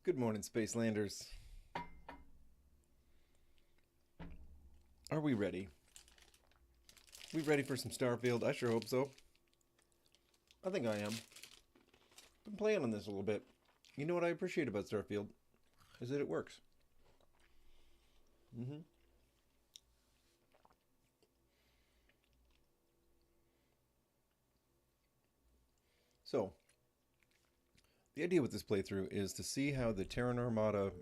Good morning, Spacelanders. Are we ready? We ready for some Starfield? I sure hope so. I think I am. Been playing on this a little bit. You know what I appreciate about Starfield? Is that it works. Mm-hmm. So, the idea with this playthrough is to see how the Terran Armada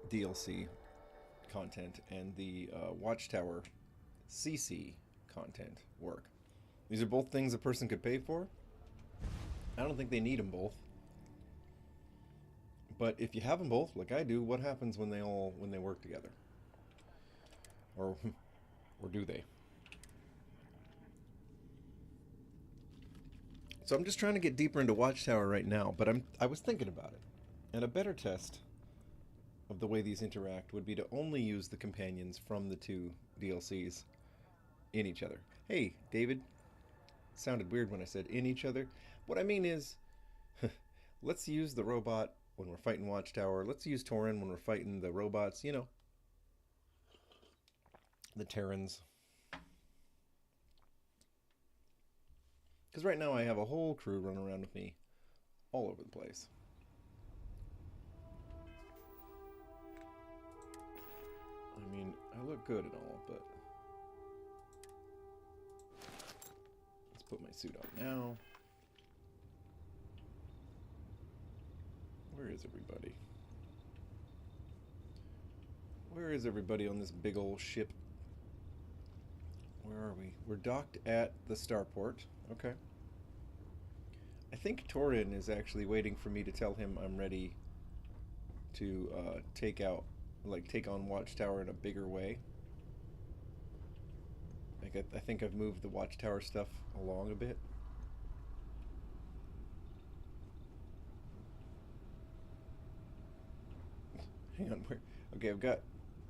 DLC content and the Watchtower CC content work. These are both things a person could pay for. I don't think they need them both. But if you have them both, like I do, what happens when they work together? Or or do they? So I'm just trying to get deeper into Watchtower right now, but I was thinking about it. And a better test of the way these interact would be to only use the companions from the two DLCs in each other. Hey, David. Sounded weird when I said in each other. What I mean is, let's use the robot when we're fighting Watchtower. Let's use Torin when we're fighting the robots, the Terrans. Because right now I have a whole crew running around with me all over the place. I mean, I look good and all, but let's put my suit on now. Where is everybody? Where is everybody on this big old ship? Where are we? We're docked at the starport. Okay. I think Torin is actually waiting for me to tell him I'm ready to take on Watchtower in a bigger way. Like I think I've moved the Watchtower stuff along a bit. Hang on, where? Okay,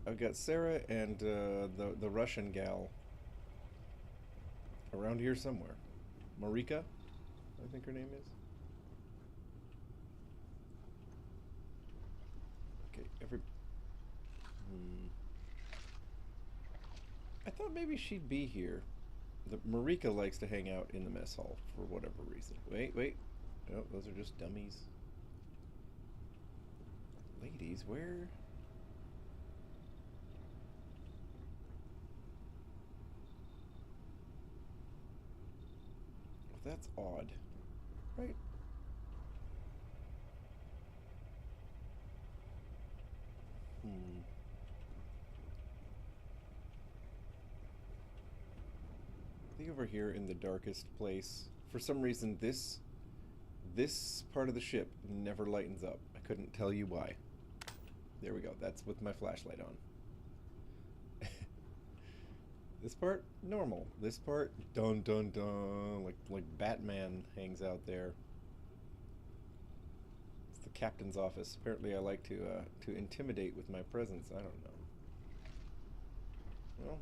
I've got Sarah and the Russian gal around here somewhere. Marika, I think her name is. Okay, I thought maybe she'd be here. The Marika likes to hang out in the mess hall for whatever reason. Wait. No, those are just dummies. Ladies, where? That's odd. Right? Hmm. I think over here in the darkest place, for some reason this part of the ship never lightens up. I couldn't tell you why. There we go. That's with my flashlight on. This part normal. This part dun dun dun like Batman hangs out there. It's the captain's office. Apparently I like to intimidate with my presence. I don't know. Well,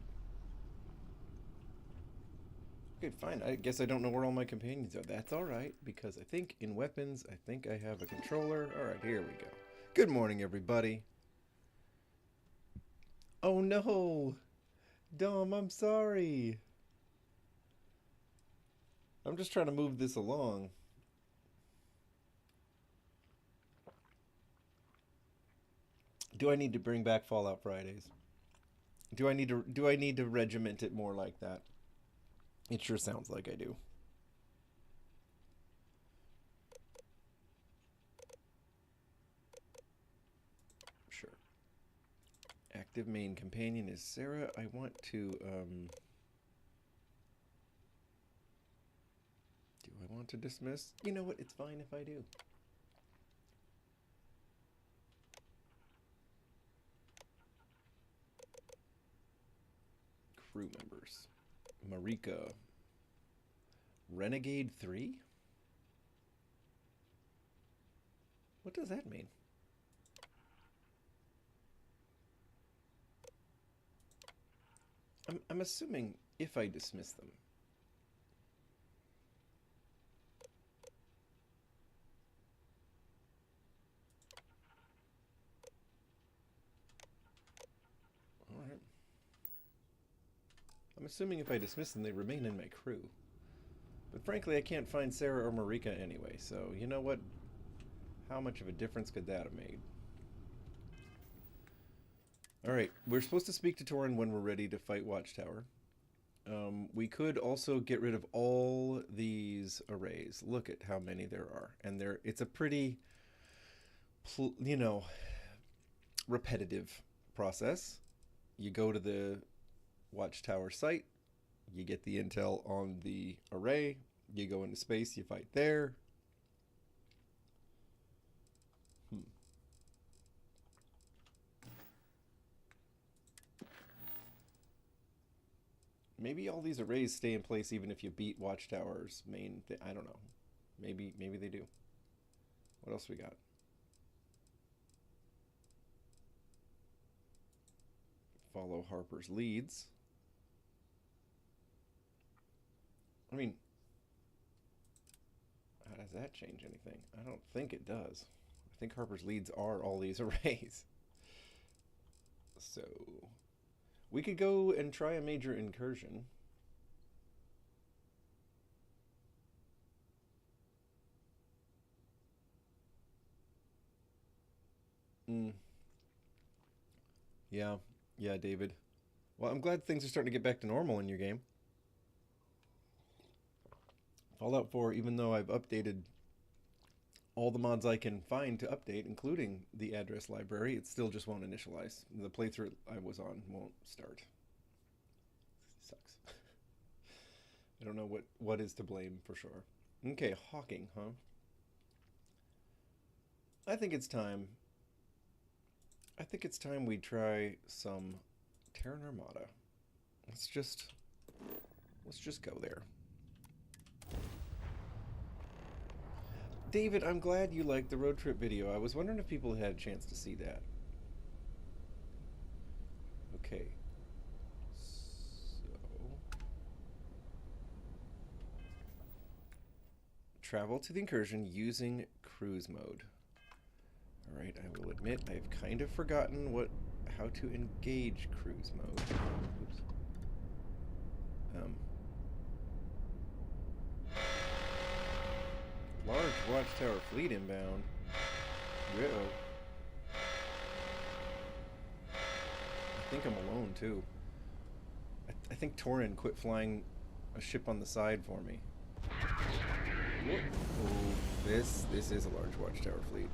okay, fine. I guess I don't know where all my companions are. That's all right, because I think in weapons, I think I have a controller. All right, here we go. Good morning, everybody. Oh no, Dom, I'm sorry. I'm just trying to move this along. Do I need to bring back Fallout Fridays? Do I need to regiment it more like that? It sure sounds like I do. Sure. Active main companion is Sarah. I want to do I want to dismiss? You know what? It's fine if I do. Crew members. Marika. Renegade 3? What does that mean? I'm assuming if I dismiss them. I'm assuming if I dismiss them, they remain in my crew. But frankly, I can't find Sarah or Marika anyway, so you know what? How much of a difference could that have made? Alright, we're supposed to speak to Torin when we're ready to fight Watchtower. We could also get rid of all these arrays. Look at how many there are. And it's a pretty, you know, repetitive process. You go to the Watchtower site, you get the intel on the array, you go into space, you fight there. Maybe all these arrays stay in place even if you beat Watchtower's main thing. I don't know. Maybe they do. What else we got? Follow Harper's leads. I mean, how does that change anything? I don't think it does. I think Harper's leads are all these arrays. So we could go and try a major incursion. Yeah, David. Well, I'm glad things are starting to get back to normal in your game. Fallout 4, even though I've updated all the mods I can find to update, including the address library, it still just won't initialize. The playthrough I was on won't start. Sucks. I don't know what is to blame for sure. Okay, hawking, huh? I think it's time. I think it's time we try some Terran Armada. Let's just go there. David, I'm glad you liked the road trip video. I was wondering if people had a chance to see that. Okay. So travel to the incursion using cruise mode. Alright, I will admit I've kind of forgotten how to engage cruise mode. Oops. Large Watchtower fleet inbound. Uh-oh. I think I'm alone too. I think Torin quit flying a ship on the side for me. Oh, this is a large Watchtower fleet.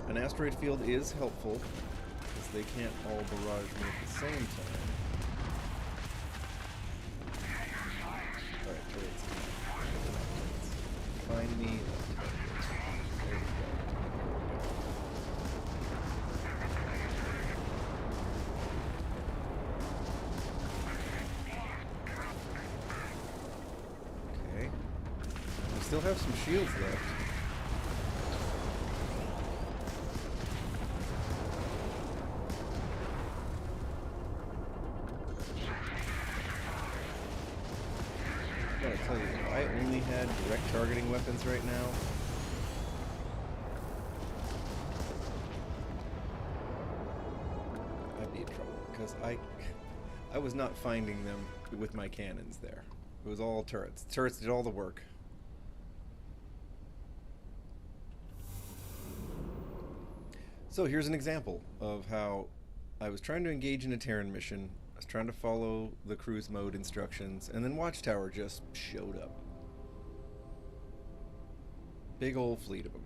An asteroid field is helpful, because they can't all barrage me at the same time. Alright, turrets. Find me. There we go. Okay. We still have some shields left. Tell you, if I only had direct targeting weapons right now, I'd be in trouble, because I was not finding them with my cannons there. It was all turrets. Turrets did all the work. So here's an example of how I was trying to engage in a Terran mission. I was trying to follow the cruise mode instructions, and then Watchtower just showed up. Big old fleet of them.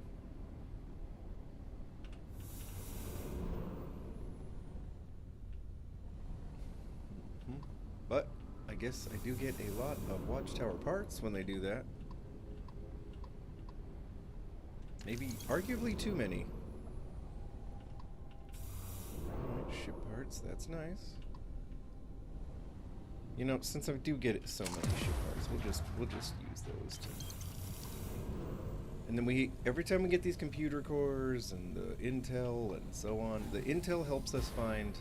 But I guess I do get a lot of Watchtower parts when they do that. Maybe arguably too many. Alright, ship parts, that's nice. You know, since I do get so many ship parts, we'll just use those to. And then every time we get these computer cores and the intel and so on, the intel helps us find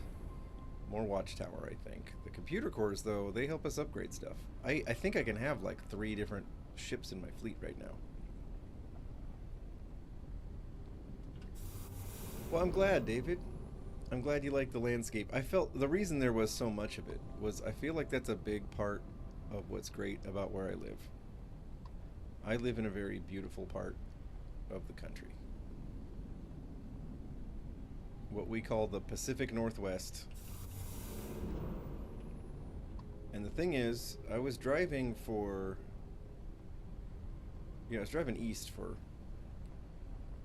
more Watchtower, I think. The computer cores, though, they help us upgrade stuff. I think I can have like 3 different ships in my fleet right now. Well, I'm glad, David. I'm glad you like the landscape. I felt the reason there was so much of it was I feel like that's a big part of what's great about where I live. I live in a very beautiful part of the country. What we call the Pacific Northwest. And the thing is, I was driving for... I was driving east for...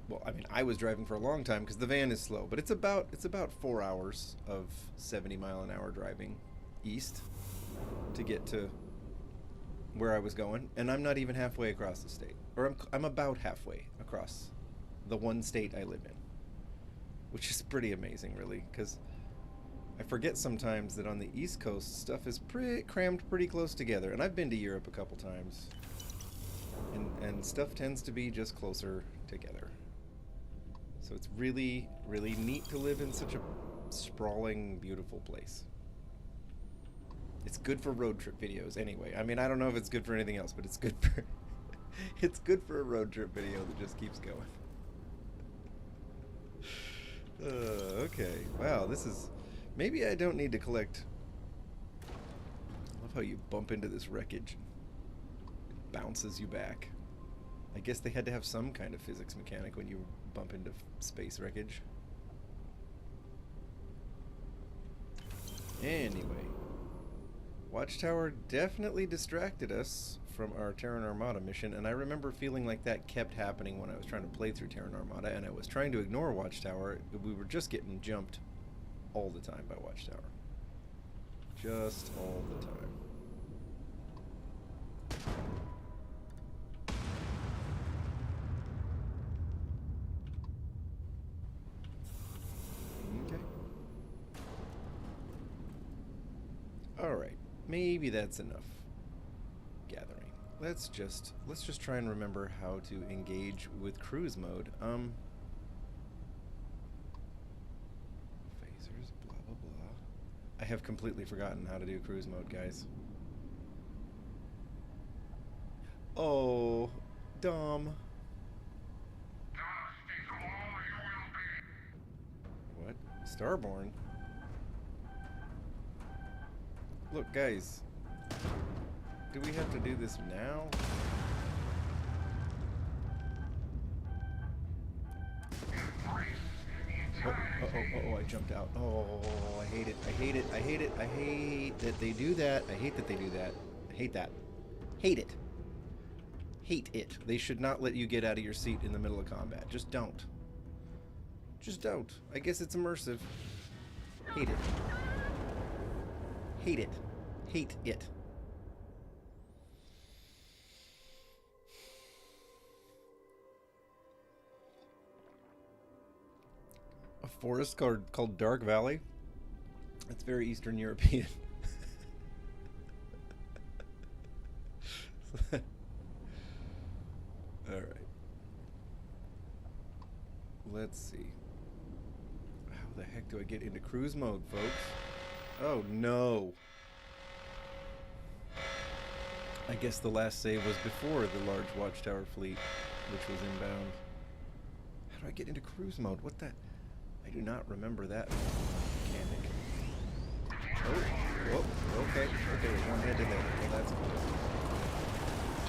Well, I mean, I was driving for a long time because the van is slow. But it's about 4 hours of 70-mile-an-hour driving east to get to where I was going. And I'm not even halfway across the state. Or I'm about halfway across the one state I live in. Which is pretty amazing, really, because I forget sometimes that on the East Coast, stuff is crammed pretty close together. And I've been to Europe a couple times. And stuff tends to be just closer together. So it's really, really neat to live in such a sprawling, beautiful place. It's good for road trip videos anyway. I mean, I don't know if it's good for anything else, but it's good for... it's good for a road trip video that just keeps going. Okay. Wow, this is... Maybe I don't need to collect... I love how you bump into this wreckage. It bounces you back. I guess they had to have some kind of physics mechanic when you bump into space wreckage. Anyway. Watchtower definitely distracted us from our Terran Armada mission, and I remember feeling like that kept happening when I was trying to play through Terran Armada, and I was trying to ignore Watchtower. We were just getting jumped all the time by Watchtower. Just all the time. Okay. Alright. Maybe that's enough gathering. Let's just try and remember how to engage with cruise mode. Phasers, blah blah blah. I have completely forgotten how to do cruise mode, guys. Oh, dumb. What? Starborn? Look, guys. Do we have to do this now? Oh, I jumped out. Oh, I hate it. I hate it. I hate it. I hate that they do that. I hate that they do that. I hate that. Hate it. Hate it. They should not let you get out of your seat in the middle of combat. Just don't. Just don't. I guess it's immersive. Hate it. Hate it. Hate it. A forest called Dark Valley? That's very Eastern European. Alright. Let's see. How the heck do I get into cruise mode, folks? Oh no. I guess the last save was before the large watchtower fleet, which was inbound. How do I get into cruise mode? What the... I do not remember that mechanic. Oh, whoa, okay, one head to there. Well, that's cool.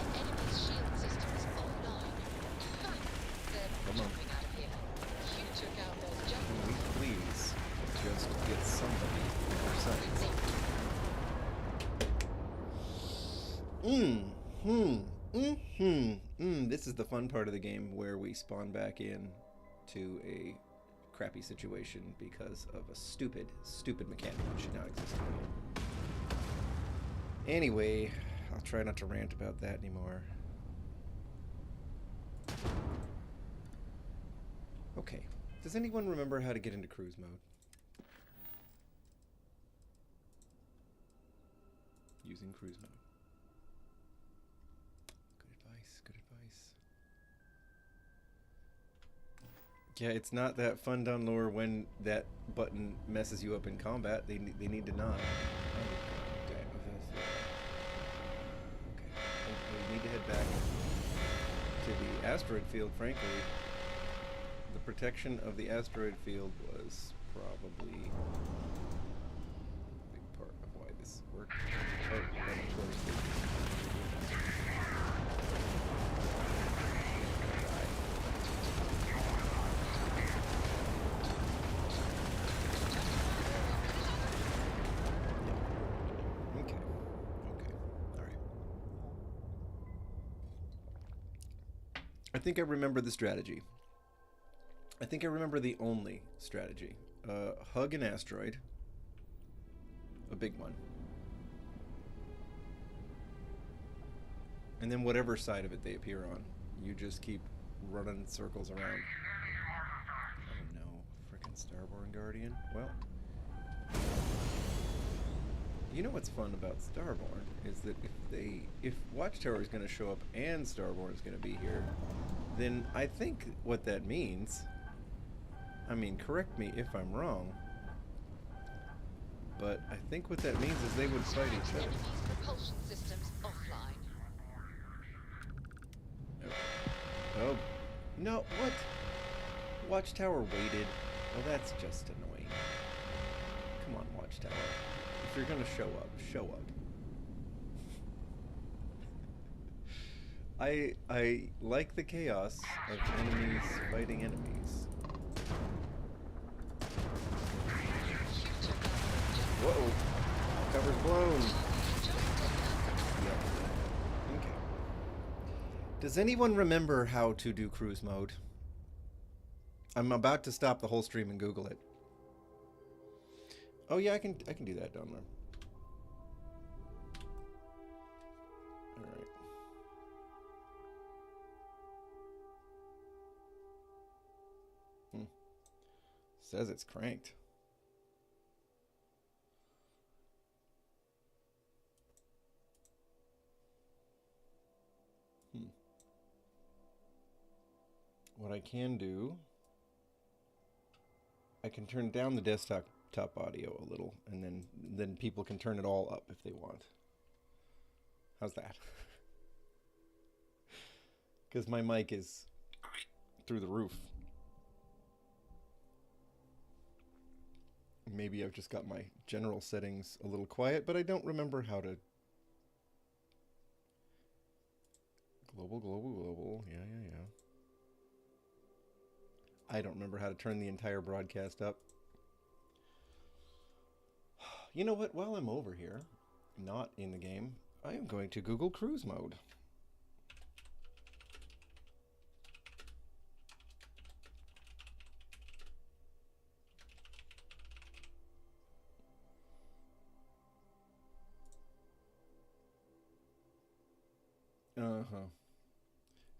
An enemy's shield system is offline. Come on. Out of here. You took out those Can jumpers. we please just get somebody in our sights? This is the fun part of the game where we spawn back in to a crappy situation because of a stupid mechanic that should not exist anymore. Anyway, I'll try not to rant about that anymore. Okay, does anyone remember how to get into cruise mode? Using cruise mode. Good advice. Yeah, it's not that fun down lower when that button messes you up in combat. They need to not. Okay, we need to head back to the asteroid field, frankly. The protection of the asteroid field was probably a big part of why this worked. Oh, and of course they Okay. Okay. All right. I think I remember the strategy. I think I remember the only strategy. Hug an asteroid. A big one. And then whatever side of it they appear on, you just keep running circles around. Oh no, frickin' Starborn Guardian. Well, you know what's fun about Starborn is that if Watchtower is going to show up and Starborn is going to be here, then I think what that means, I mean, correct me if I'm wrong, but I think what that means is they would fight each other. Enemy's propulsion systems offline. Okay. Oh, no, what? Watchtower waited. Well, that's just annoying. Come on, Watchtower. If you're gonna show up, show up. I like the chaos of enemies fighting enemies. Whoa! Cover's blown! Yep. Okay. Does anyone remember how to do cruise mode? I'm about to stop the whole stream and Google it. Oh yeah, I can do that down there. Alright. Says it's cranked. What I can do, I can turn down the desktop audio a little, and then people can turn it all up if they want. How's that? Because my mic is through the roof. Maybe I've just got my general settings a little quiet, but I don't remember how to... Global. Yeah. I don't remember how to turn the entire broadcast up. You know what? While I'm over here, not in the game, I am going to Google cruise mode.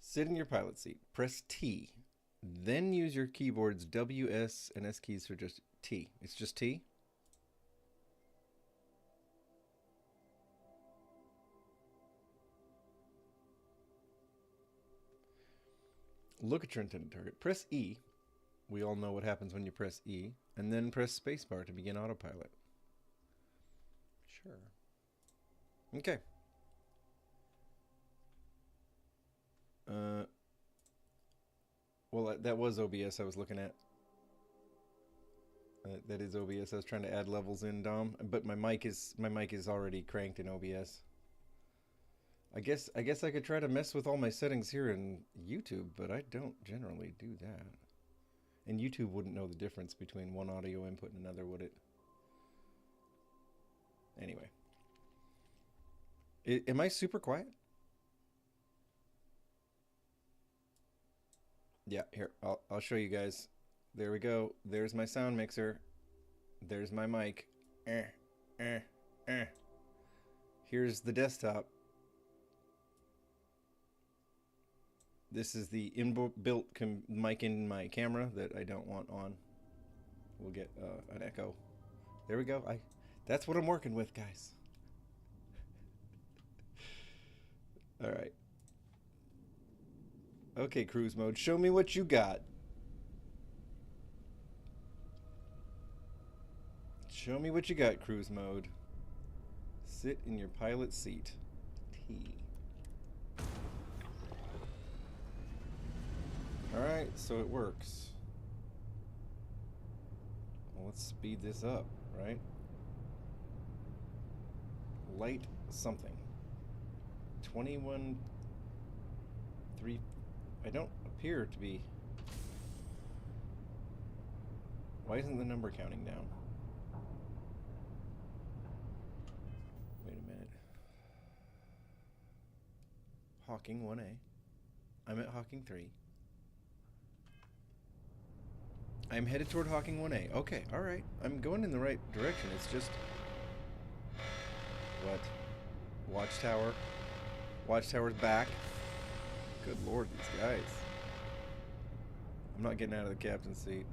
Sit in your pilot seat. Press T. Then use your keyboard's W, S, and S keys for just T. It's just T? Look at your intended target. Press E. We all know what happens when you press E. And then press spacebar to begin autopilot. Sure. Okay. Well, that was OBS I was looking at. That is OBS. I was trying to add levels in, Dom, but my mic is already cranked in OBS. I guess I could try to mess with all my settings here in YouTube, but I don't generally do that. And YouTube wouldn't know the difference between one audio input and another, would it? Anyway. Am I super quiet? Yeah, here, I'll show you guys. There we go. There's my sound mixer. There's my mic. Here's the desktop. This is the inbuilt mic in my camera that I don't want on. We'll get an echo. There we go. That's what I'm working with, guys. All right. Okay, cruise mode. Show me what you got. Show me what you got, cruise mode. Sit in your pilot seat. T. Alright, so it works. Well, let's speed this up, right? Light something. 21... 3... I don't appear to be... Why isn't the number counting down? Wait a minute. Hawking 1A. I'm at Hawking 3. I'm headed toward Hawking 1A. Okay, alright. I'm going in the right direction. It's just... What? Watchtower? Watchtower's back? Good lord, these guys. I'm not getting out of the captain's seat.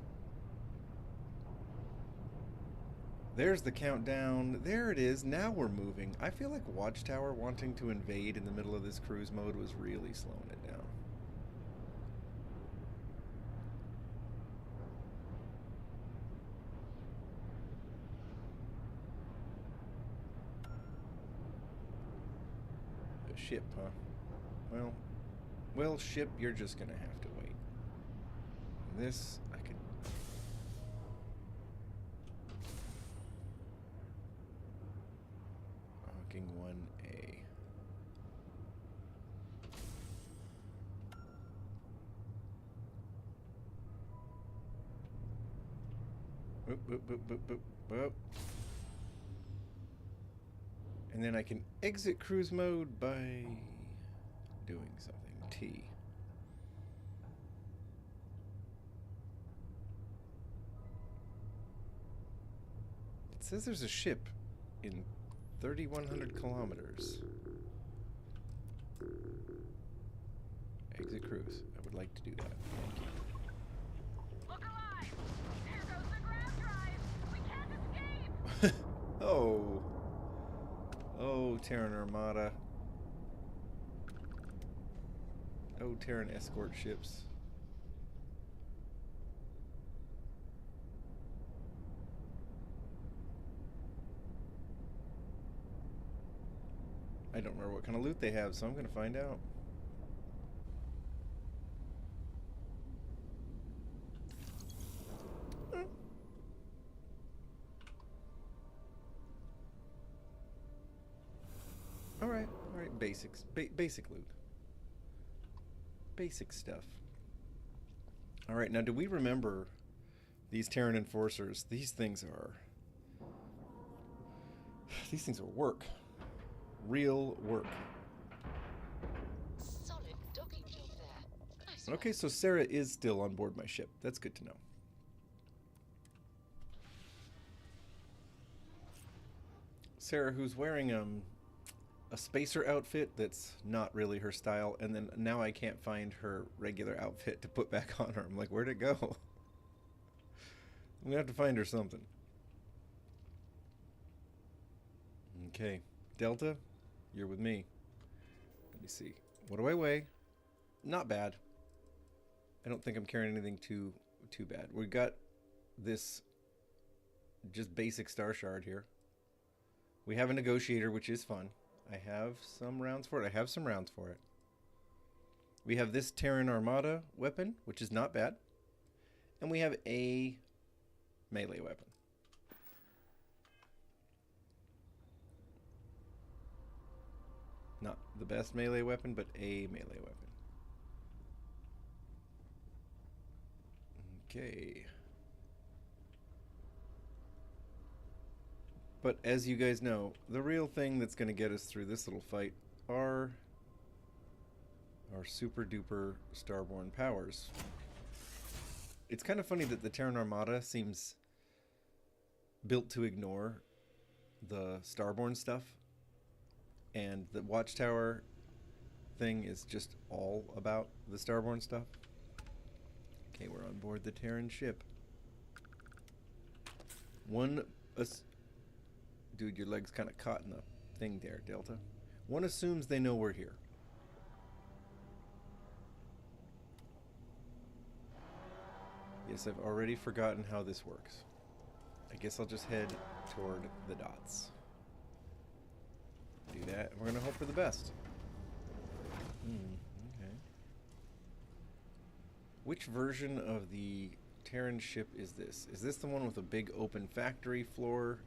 There's the countdown. There it is. Now we're moving. I feel like Watchtower wanting to invade in the middle of this cruise mode was really slowing it down. A ship, huh? Well, ship, you're just gonna have to wait. This, I could... Hawking 1A. Boop, boop, boop, boop, boop, boop. And then I can exit cruise mode by doing something. T. It says there's a ship in 3,100 kilometers. Exit cruise. I would like to do that. Thank you. Look alive! There goes the grab drive! We can't escape! Oh. Oh, Terran Armada. Oh, Terran escort ships. I don't remember what kind of loot they have, so I'm going to find out. Alright, basics. Basic loot. Basic stuff. Alright, now do we remember these Terran Enforcers? These things are work. Real work. Solid docking job there. Nice Okay, work. so Sarah is still on board my ship. That's good to know. Sarah, who's wearing a spacer outfit that's not really her style, and then now I can't find her regular outfit to put back on her. I'm like, where'd it go? I'm gonna have to find her something. Okay, Delta, you're with me. Let me see. What do I weigh? Not bad. I don't think I'm carrying anything too bad. We got this just basic star shard here. We have a negotiator, which is fun. I have some rounds for it. We have this Terran Armada weapon, which is not bad. And we have a melee weapon. Not the best melee weapon, but a melee weapon. Okay. But as you guys know, the real thing that's going to get us through this little fight are our super duper starborn powers. It's kind of funny that the Terran Armada seems built to ignore the starborn stuff, and the Watchtower thing is just all about the starborn stuff. Okay, we're on board the Terran ship. Dude, your leg's kind of caught in the thing there, Delta. One assumes they know we're here. Yes, I've already forgotten how this works. I guess I'll just head toward the dots. Do that, and we're gonna hope for the best. Okay. Which version of the Terran ship is this? Is this the one with a big open factory floor?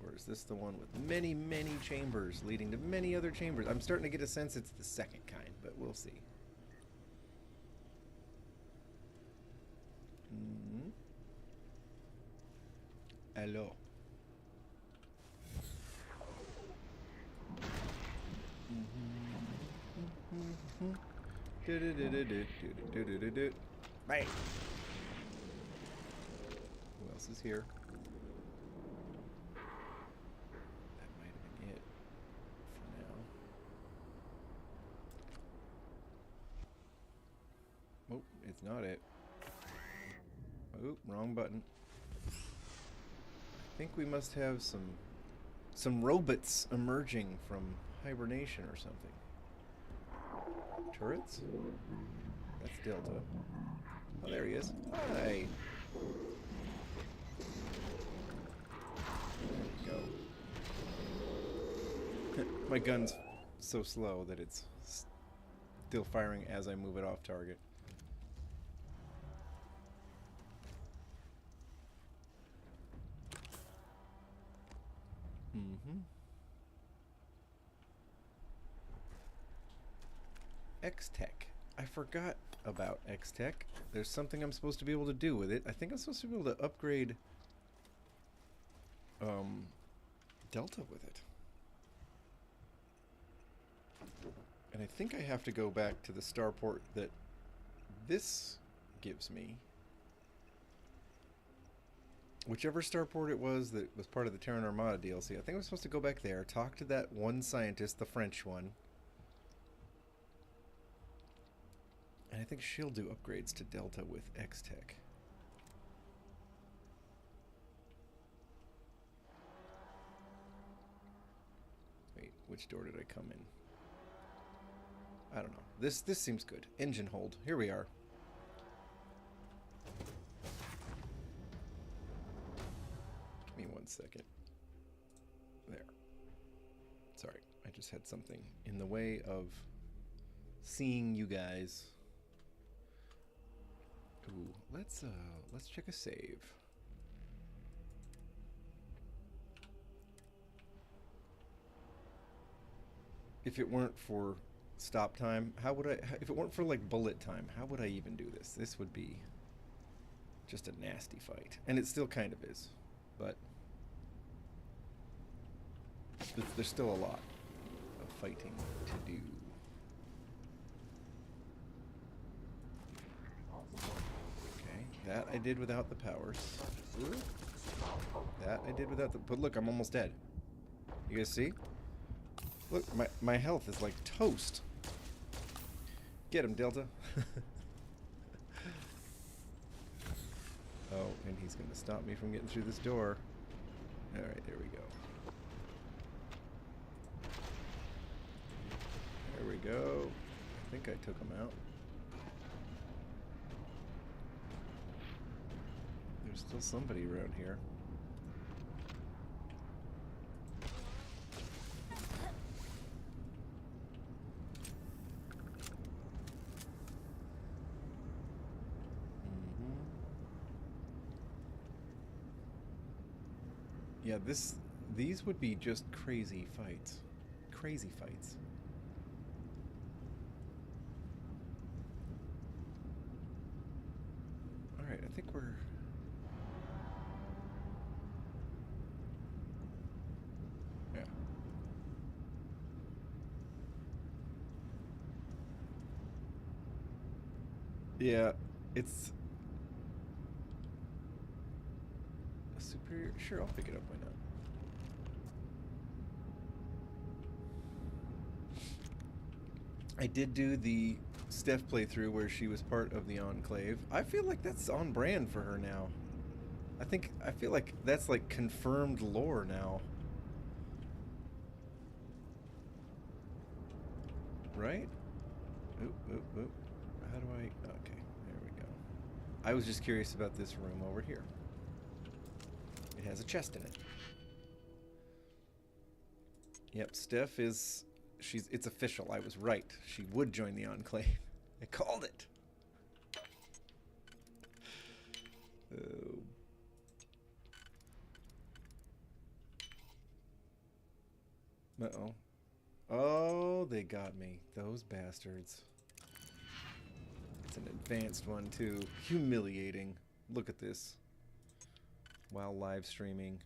Or is this the one with many, many chambers leading to many other chambers? I'm starting to get a sense it's the second kind, but we'll see. Mm-hmm. Hello. Bang. Who else is here? That might have been it for now. Oh, it's not it. Oh, wrong button. I think we must have some robots emerging from hibernation or something. Turrets? That's Delta. Oh, there he is. Hi. There we go. My gun's so slow that it's still firing as I move it off target. Mm-hmm. X-Tech. I forgot about X-Tech. There's something I'm supposed to be able to do with it. I think I'm supposed to be able to upgrade Delta with it. And I think I have to go back to the starport that this gives me. Whichever starport it was that was part of the Terran Armada DLC. I think I'm supposed to go back there, talk to that one scientist, the French one. And I think she'll do upgrades to Delta with X-Tech. Wait, which door did I come in? I don't know. This seems good. Engine hold. Here we are. Give me 1 second. There. Sorry, I just had something in the way of seeing you guys. Ooh, let's check a save. If it weren't for stop time, how would I, if it weren't for like bullet time, how would I even do this? This would be just a nasty fight. And it still kind of is, but there's still a lot of fighting to do. That I did without the powers. Ooh. That I did without the... But look, I'm almost dead. You guys see? Look, my health is like toast. Get him, Delta. Oh, and he's going to stop me from getting through this door. Alright, there we go. There we go. I think I took him out. There's still somebody around here. Mm-hmm. Yeah, these would be just crazy fights. Crazy fights. Alright, I think we're... Yeah, it's a superior... Sure, I'll pick it up, why not? I did do the Steph playthrough where she was part of the Enclave. I feel like that's on brand for her now. I feel like that's like confirmed lore now. Right? Oop, oop, oop. How do I... Okay, there we go. I was just curious about this room over here. It has a chest in it. Yep, Steph is... It's official. I was right. She would join the Enclave. I called it. Oh. Uh-oh. Oh, they got me. Those bastards. It's an advanced one, too. Humiliating. Look at this. While live streaming.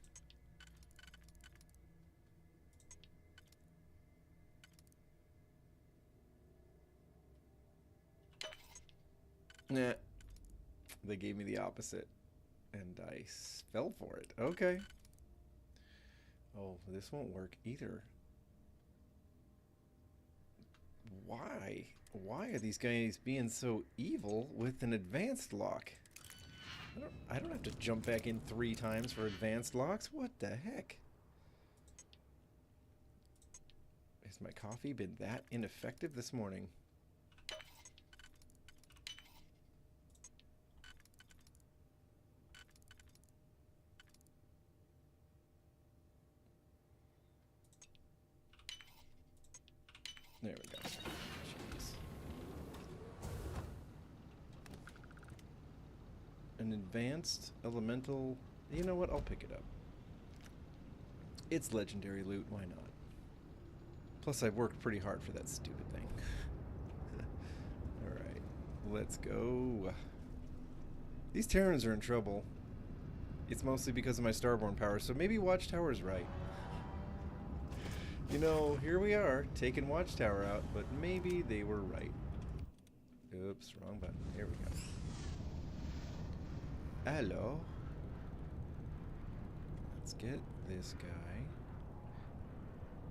Nah. They gave me the opposite. And I fell for it. Okay. Oh, this won't work either. Why? Why are these guys being so evil with an advanced lock? I don't have to jump back in 3 times for advanced locks. What the heck? Has my coffee been that ineffective this morning? There we go. Jeez. An advanced elemental. You know what? I'll pick it up. It's legendary loot. Why not? Plus, I worked pretty hard for that stupid thing. Alright. Let's go. These Terrans are in trouble. It's mostly because of my starborn power, so maybe Watchtower's right. You know, here we are, taking Watchtower out, but maybe they were right. Oops, wrong button. Here we go. Hello. Let's get this guy.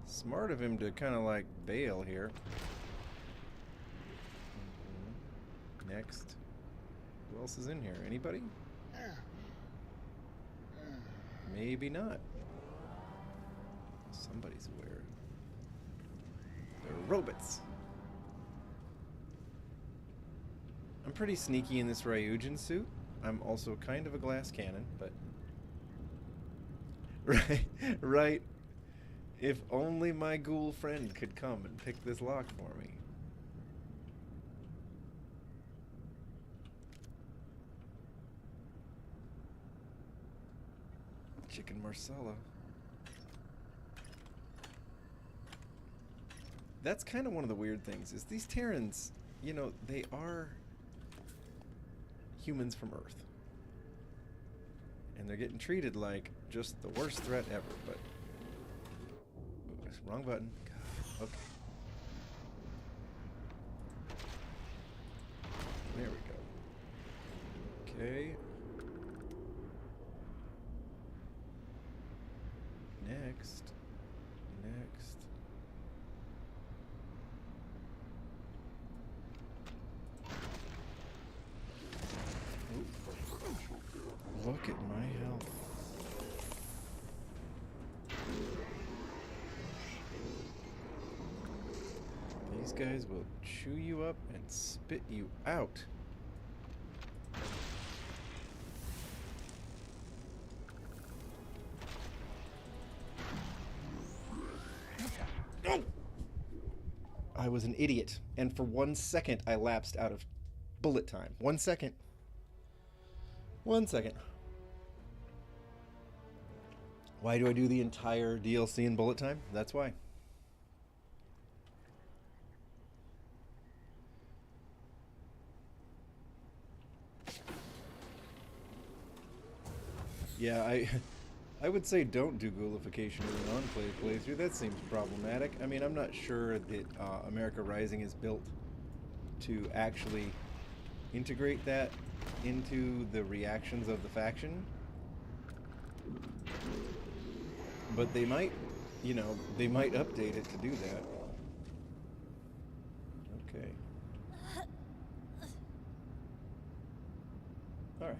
Smart of him to kind of like bail here. Next. Who else is in here? Anybody? Maybe not. Somebody's aware. They're robots. I'm pretty sneaky in this Ryujin suit. I'm also kind of a glass cannon, but... Right, right. If only my ghoul friend could come and pick this lock for me. Chicken Marsala. That's kind of one of the weird things, is these Terrans, you know, they are humans from Earth. And they're getting treated like just the worst threat ever, but... Ooh, wrong button. God, okay. There we go. Okay. Next. Next. Ooh. Look at my health. These guys will chew you up and spit you out. I was an idiot, and for 1 second I lapsed out of bullet time. 1 second. 1 second. Why do I do the entire DLC in bullet time? That's why. Yeah, I would say don't do ghoulification in an Enclave playthrough. That seems problematic. I mean, I'm not sure that America Rising is built to actually integrate that into the reactions of the faction. But they might, you know, they might update it to do that. Okay. Alright.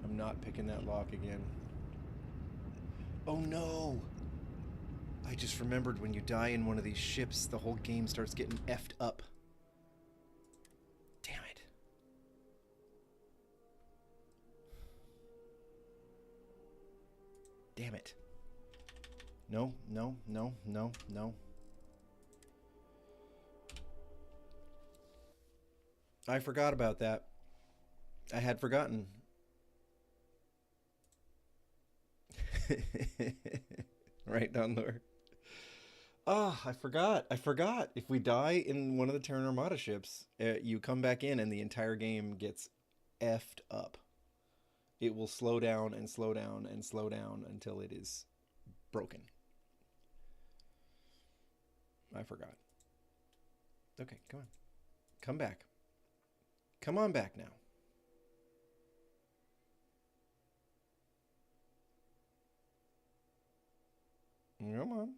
I'm not picking that lock again. Oh no! I just remembered when you die in one of these ships, the whole game starts getting effed up. Damn it. Damn it. No, no, no, no, no. I forgot about that. I had forgotten. Right, Donlor? Ah, I forgot. I forgot. If we die in one of the Terran Armada ships, you come back in and the entire game gets effed up. It will slow down and slow down and slow down until it is broken. I forgot. Okay, come on. Come back. Come on back now. Come on.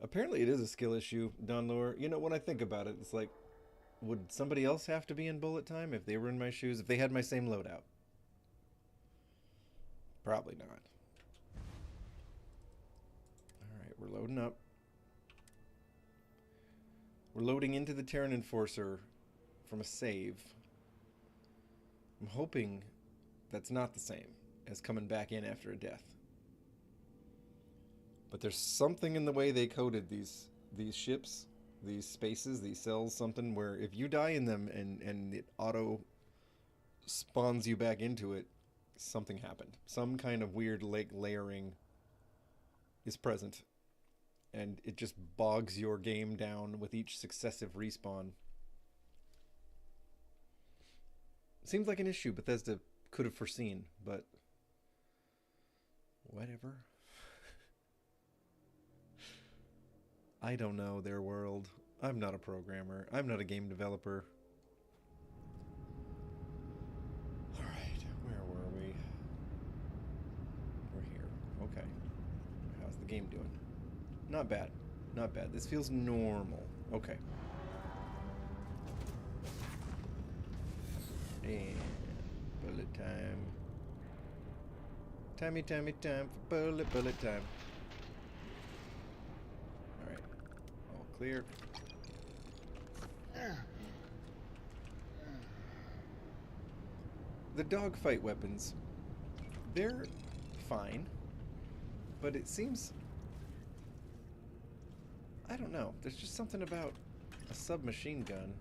Apparently it is a skill issue, Donlor. You know, when I think about it, it's like, would somebody else have to be in bullet time if they were in my shoes? If they had my same loadout? Probably not. Alright, we're loading up. We're loading into the Terran Enforcer from a save. I'm hoping that's not the same as coming back in after a death. But there's something in the way they coded these ships, these spaces, these cells, something where if you die in them and it auto spawns you back into it, something happened. Some kind of weird layering is present. And it just bogs your game down with each successive respawn. Seems like an issue Bethesda could have foreseen, but whatever. I don't know their world. I'm not a programmer. I'm not a game developer. Alright, where were we? We're here. Okay. How's the game doing? Not bad. Not bad. This feels normal. Okay. And bullet time. Time for bullet time. Alright. All clear. The dogfight weapons, they're fine, but it seems, I don't know, there's just something about a submachine gun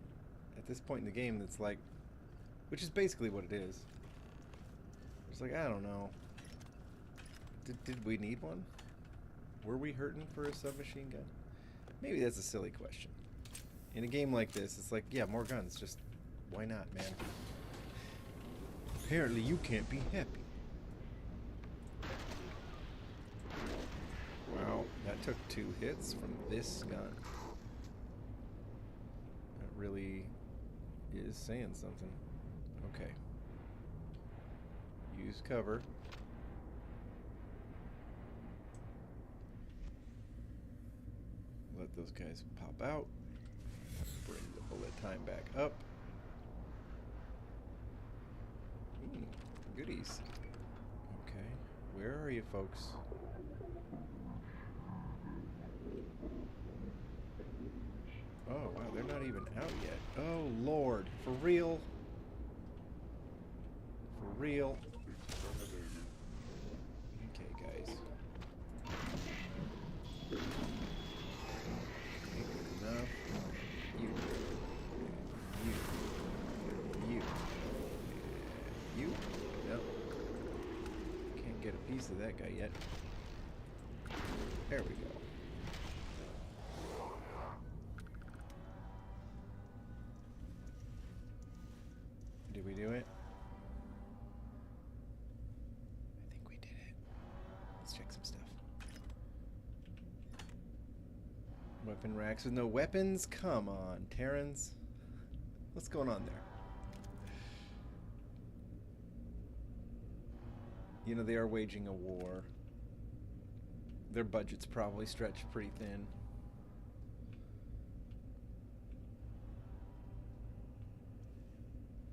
at this point in the game that's like, which is basically what it is. It's like, I don't know. Did we need one? Were we hurting for a submachine gun? Maybe that's a silly question. In a game like this, it's like, yeah, more guns. Just, why not, man? Apparently you can't be happy. Wow, that took 2 hits from this gun. That really is saying something. Okay. Use cover. Let those guys pop out. Bring the bullet time back up. Goodies. Okay. Where are you folks? Oh, wow, they're not even out yet. Oh, Lord. For real? For real? Okay, guys. Okay, good enough. You. Nope. Can't get a piece of that guy yet. There we go. Did we do it? I think we did it. Let's check some stuff. Weapon racks with no weapons? Come on, Terrans. What's going on there? You know, they are waging a war. Their budget's probably stretched pretty thin.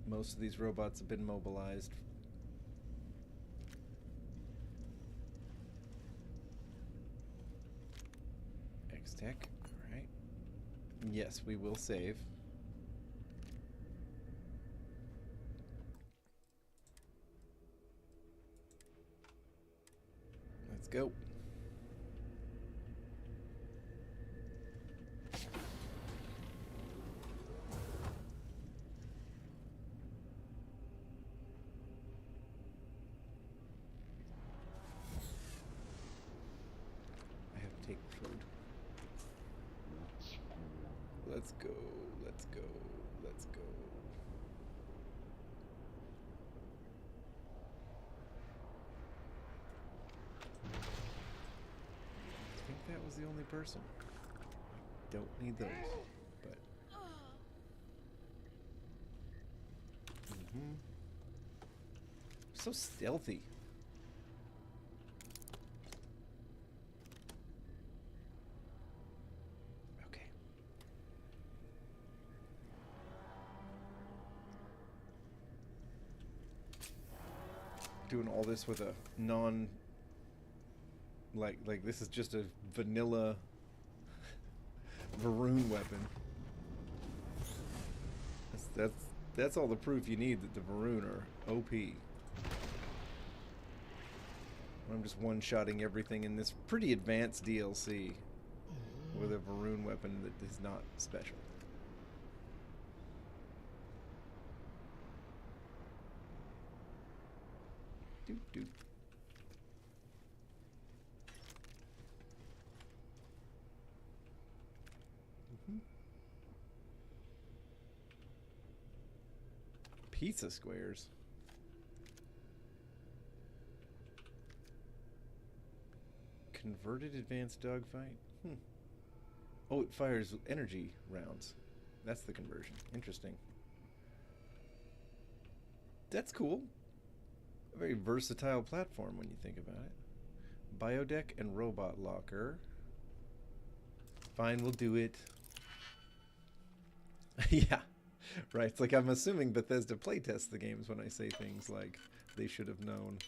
Most of these robots have been mobilized. X-Tech, alright. Yes, we will save. Let's go. Let's go. Let's go. Let's go. I think that was the only person. Don't need those, but. So stealthy. Okay. Doing all this with a non. Like this is just a vanilla Varun weapon. That's all the proof you need that the Varun are OP. I'm just one-shotting everything in this pretty advanced DLC with a Varun weapon that is not special. Doot doot. Pizza squares. Converted advanced dogfight? Oh, it fires energy rounds. That's the conversion. Interesting. That's cool. A very versatile platform when you think about it. Biodeck and robot locker. Fine, we'll do it. Yeah. Right. It's like I'm assuming Bethesda playtests the games when I say things like they should have known.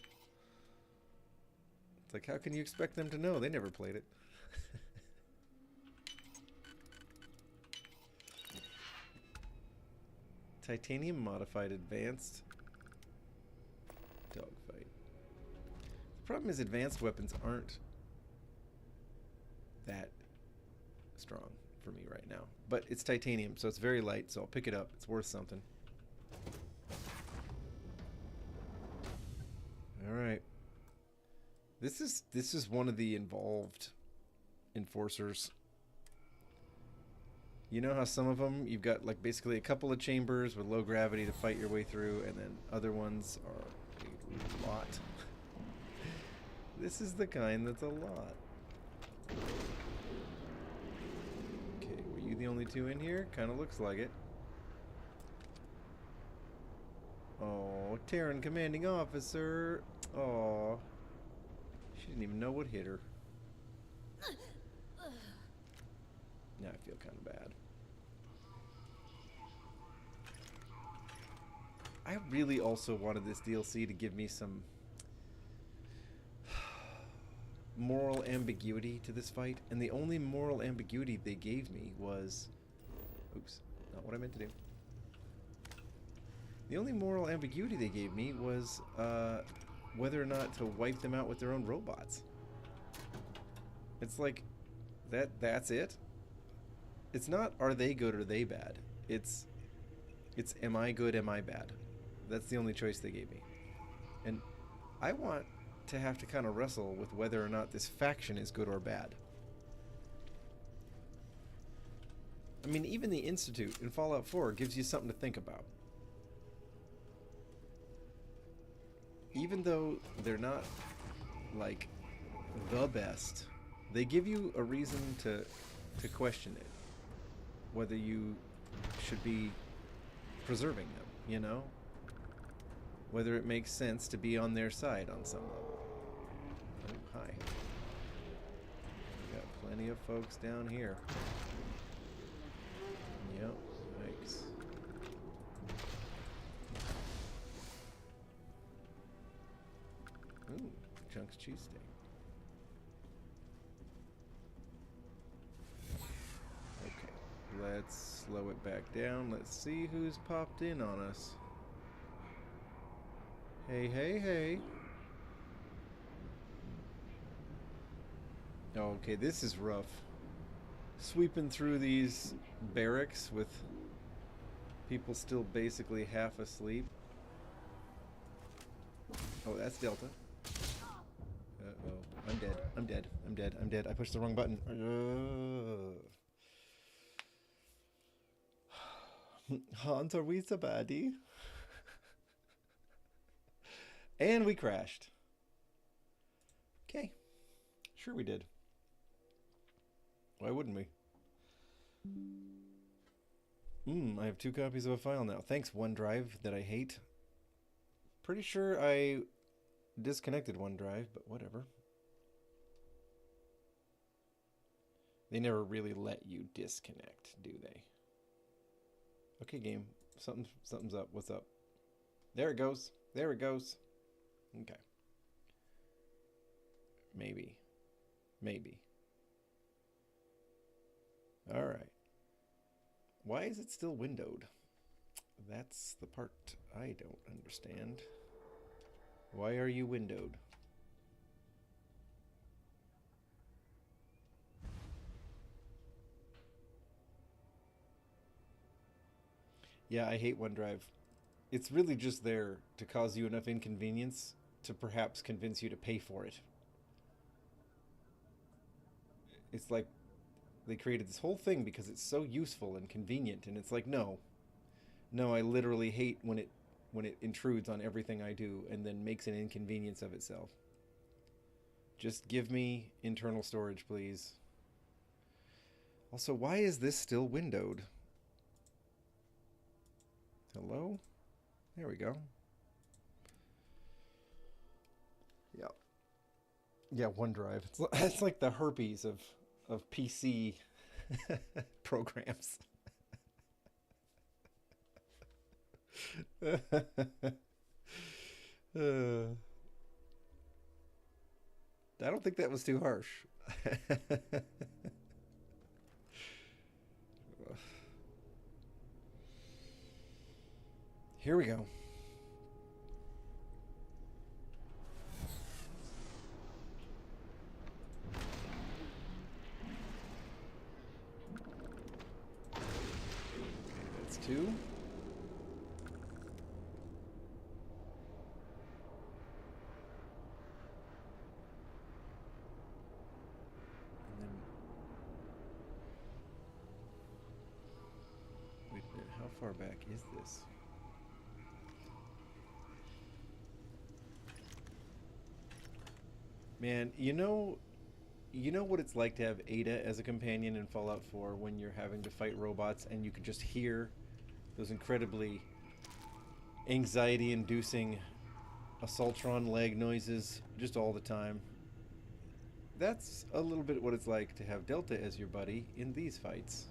It's like, how can you expect them to know? They never played it. Titanium modified advanced dogfight. The problem is advanced weapons aren't that strong for me right now. But it's titanium, so it's very light, so I'll pick it up. It's worth something. Alright. This is one of the involved enforcers. You know how some of them, you've got like basically a couple of chambers with low gravity to fight your way through, and then other ones are a lot. This is the kind that's a lot. Okay, were you the only two in here? Kind of looks like it. Oh, Terran commanding officer. Oh, she didn't even know what hit her. Now I feel kind of bad. I really also wanted this DLC to give me some moral ambiguity to this fight, and the only moral ambiguity they gave me was... Oops, not what I meant to do. The only moral ambiguity they gave me was whether or not to wipe them out with their own robots. It's like, that's it? It's not, are they good or they bad? It's am I good, am I bad? That's the only choice they gave me. And I want to have to kind of wrestle with whether or not this faction is good or bad. I mean, even the Institute in Fallout 4 gives you something to think about. Even though they're not, like, the best, they give you a reason to question it. Whether you should be preserving them, you know? Whether it makes sense to be on their side on some level. Oh, hi. We got plenty of folks down here. Yep, yikes. Ooh, Chunks cheesesteak. Let's slow it back down. Let's see who's popped in on us. Hey, hey, hey. Okay, this is rough. Sweeping through these barracks with people still basically half asleep. Oh, that's Delta. Uh-oh. I'm dead. I'm dead. I'm dead. I'm dead. I pushed the wrong button. Hans, are we so baddie? And we crashed. Okay. Sure we did. Why wouldn't we? I have 2 copies of a file now. Thanks, OneDrive, that I hate. Pretty sure I disconnected OneDrive, but whatever. They never really let you disconnect, do they? Okay, game. Something's up. What's up? There it goes. There it goes. Okay. Maybe. Maybe. All right. Why is it still windowed? That's the part I don't understand. Why are you windowed? Yeah, I hate OneDrive. It's really just there to cause you enough inconvenience to perhaps convince you to pay for it. It's like they created this whole thing because it's so useful and convenient, and it's like, no, I literally hate when it intrudes on everything I do and then makes an inconvenience of itself. Just give me internal storage, please. Also, why is this still windowed? Hello? There we go. Yeah. Yeah, OneDrive. It's like the herpes of PC programs. I don't think that was too harsh. Here we go. Okay, that's 2. And then... Wait a minute, how far back is this? Man, you know what it's like to have Ada as a companion in Fallout 4 when you're having to fight robots and you can just hear those incredibly anxiety-inducing assaultron leg noises just all the time. That's a little bit what it's like to have Delta as your buddy in these fights.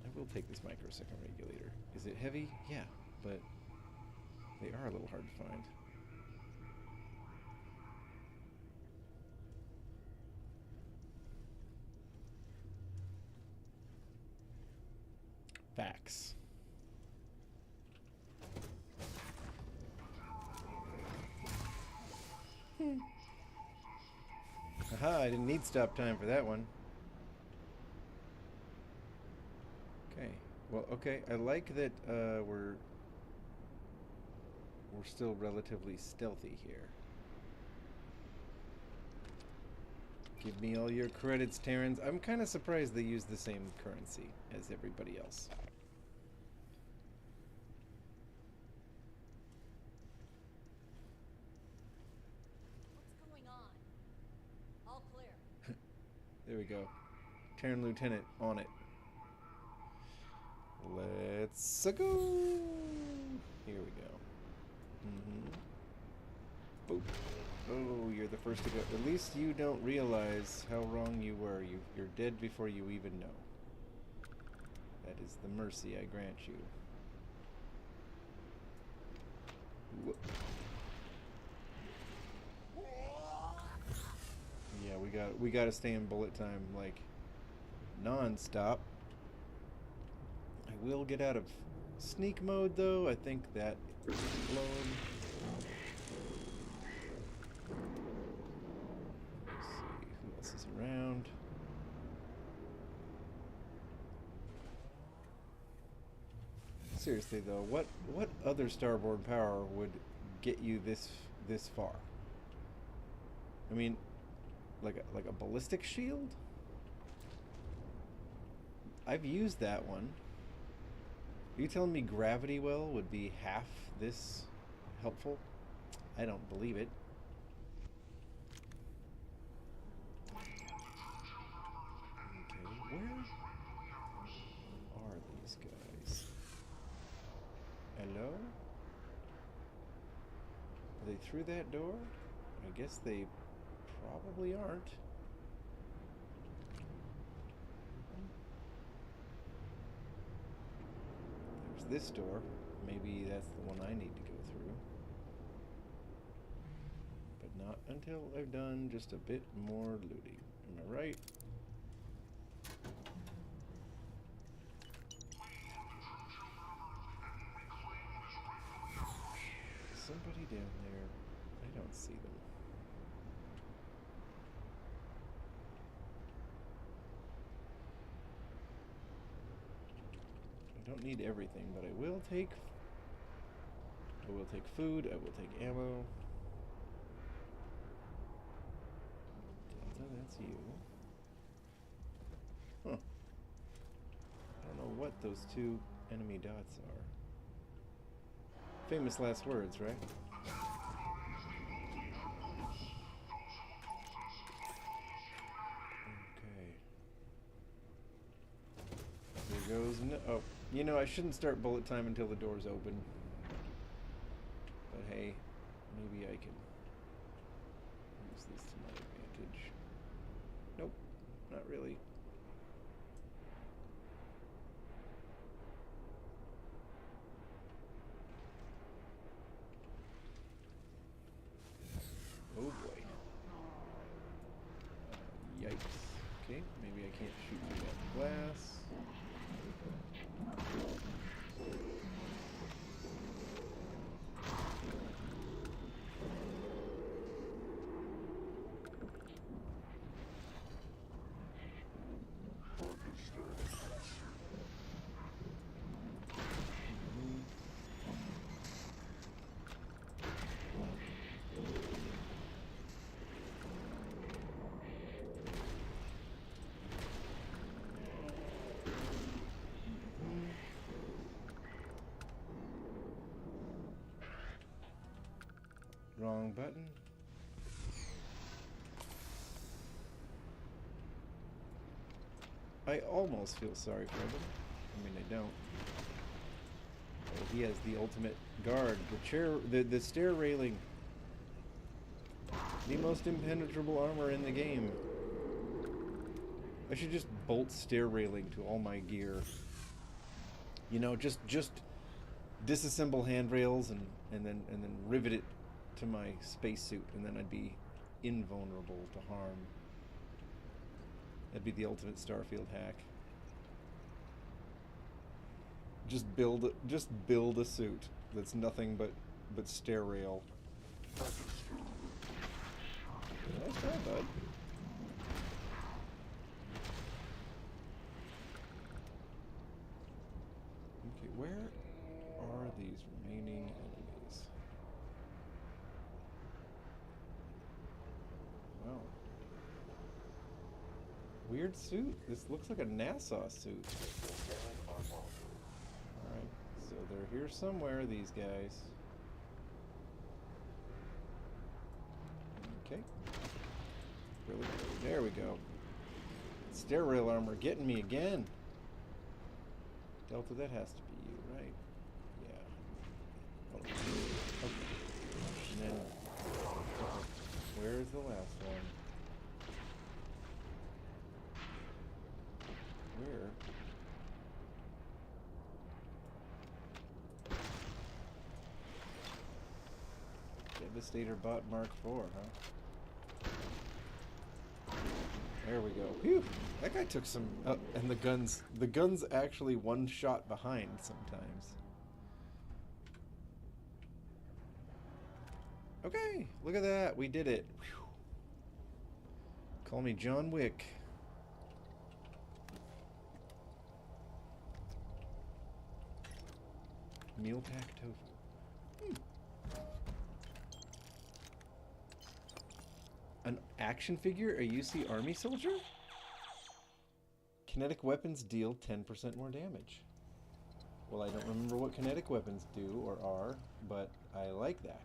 I will take this microsecond regulator. Is it heavy? Yeah, but they are a little hard to find. Facts. Aha, I didn't need stop time for that one. Okay. Well, okay, I like that we're still relatively stealthy here. Give me all your credits, Terrans. I'm kind of surprised they use the same currency as everybody else. What's going on? All clear. There we go. Terran Lieutenant on it. Let's go. Here we go. Boop. Oh, you're the first to go. At least you don't realize how wrong you were. You're dead before you even know. That is the mercy I grant you. Whoop. Yeah, we got to stay in bullet time like non-stop. I will get out of sneak mode though. I think that is blown. Let's see who else is around. Seriously though, what other starborn power would get you this far? I mean, like a ballistic shield? I've used that one. Are you telling me gravity well would be half this helpful? I don't believe it. Okay, where are these guys? Hello? Are they through that door? I guess they probably aren't. There's this door. Maybe that's the one I need to go through. But not until I've done just a bit more looting. Am I right? Somebody down there. I don't see them. I don't need everything, but I will take food, I will take ammo. Delta, that's you. Huh. I don't know what those two enemy dots are. Famous last words, right? Okay. There goes oh, you know, I shouldn't start bullet time until the door's open. But hey, maybe I can use this to my advantage. Nope, not really. Oh boy. Yikes. Okay, maybe I can't shoot through that glass. Wrong button. I almost feel sorry for him. I mean, I don't. But he has the ultimate guard. The stair railing. The most impenetrable armor in the game. I should just bolt stair railing to all my gear. You know, just disassemble handrails and then rivet it to my spacesuit, and then I'd be invulnerable to harm. That'd be the ultimate Starfield hack. Just build a suit that's nothing but stair rail. Nice try, bud. Okay, where are these remaining enemies? Wow. Weird suit. This looks like a NASA suit. Alright, so they're here somewhere, these guys. Okay. Really? There we go. Stair rail armor getting me again. Delta, that has to be you, right? Yeah. Oh. Okay. And then, where's the last one? Where? Devastator bot Mark IV, huh? There we go. Whew! That guy took some... and the guns actually one shot behind sometimes. Okay, look at that. We did it. Whew. Call me John Wick. Meal pack tofu. An action figure? A UC army soldier? Kinetic weapons deal 10% more damage. Well, I don't remember what kinetic weapons do or are, but I like that.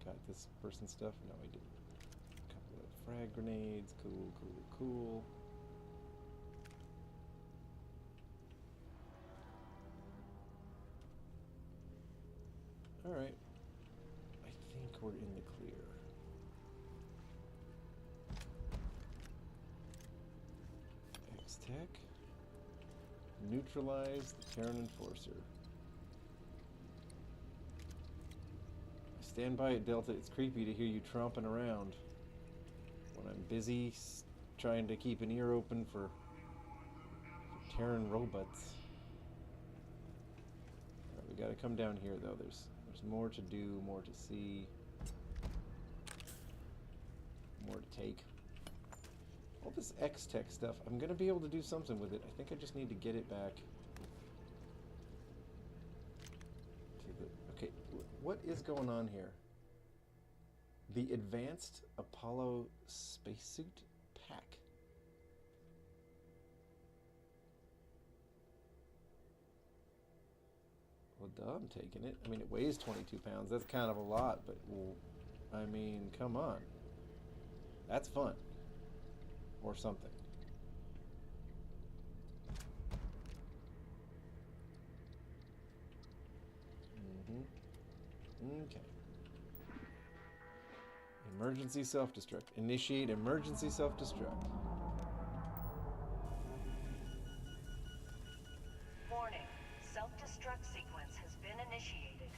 Got this person stuff? No, I didn't. A couple of frag grenades. Cool, cool, cool. Alright. I think we're in the clear. X-Tech. Neutralize the Terran Enforcer. Stand by it, Delta. It's creepy to hear you tromping around when I'm busy trying to keep an ear open for Terran robots. Alright, we gotta come down here though. There's more to do, more to see, more to take. All this X-Tech stuff, I'm gonna be able to do something with it. I think I just need to get it back to the... Okay, what is going on here? The Advanced Apollo Spacesuit Pack. Well, duh, I'm taking it. I mean, it weighs 22 pounds. That's kind of a lot, but, well, I mean, come on. That's fun. Or something. Okay. Emergency self-destruct. Initiate emergency self-destruct. Warning. Self-destruct sequence has been initiated.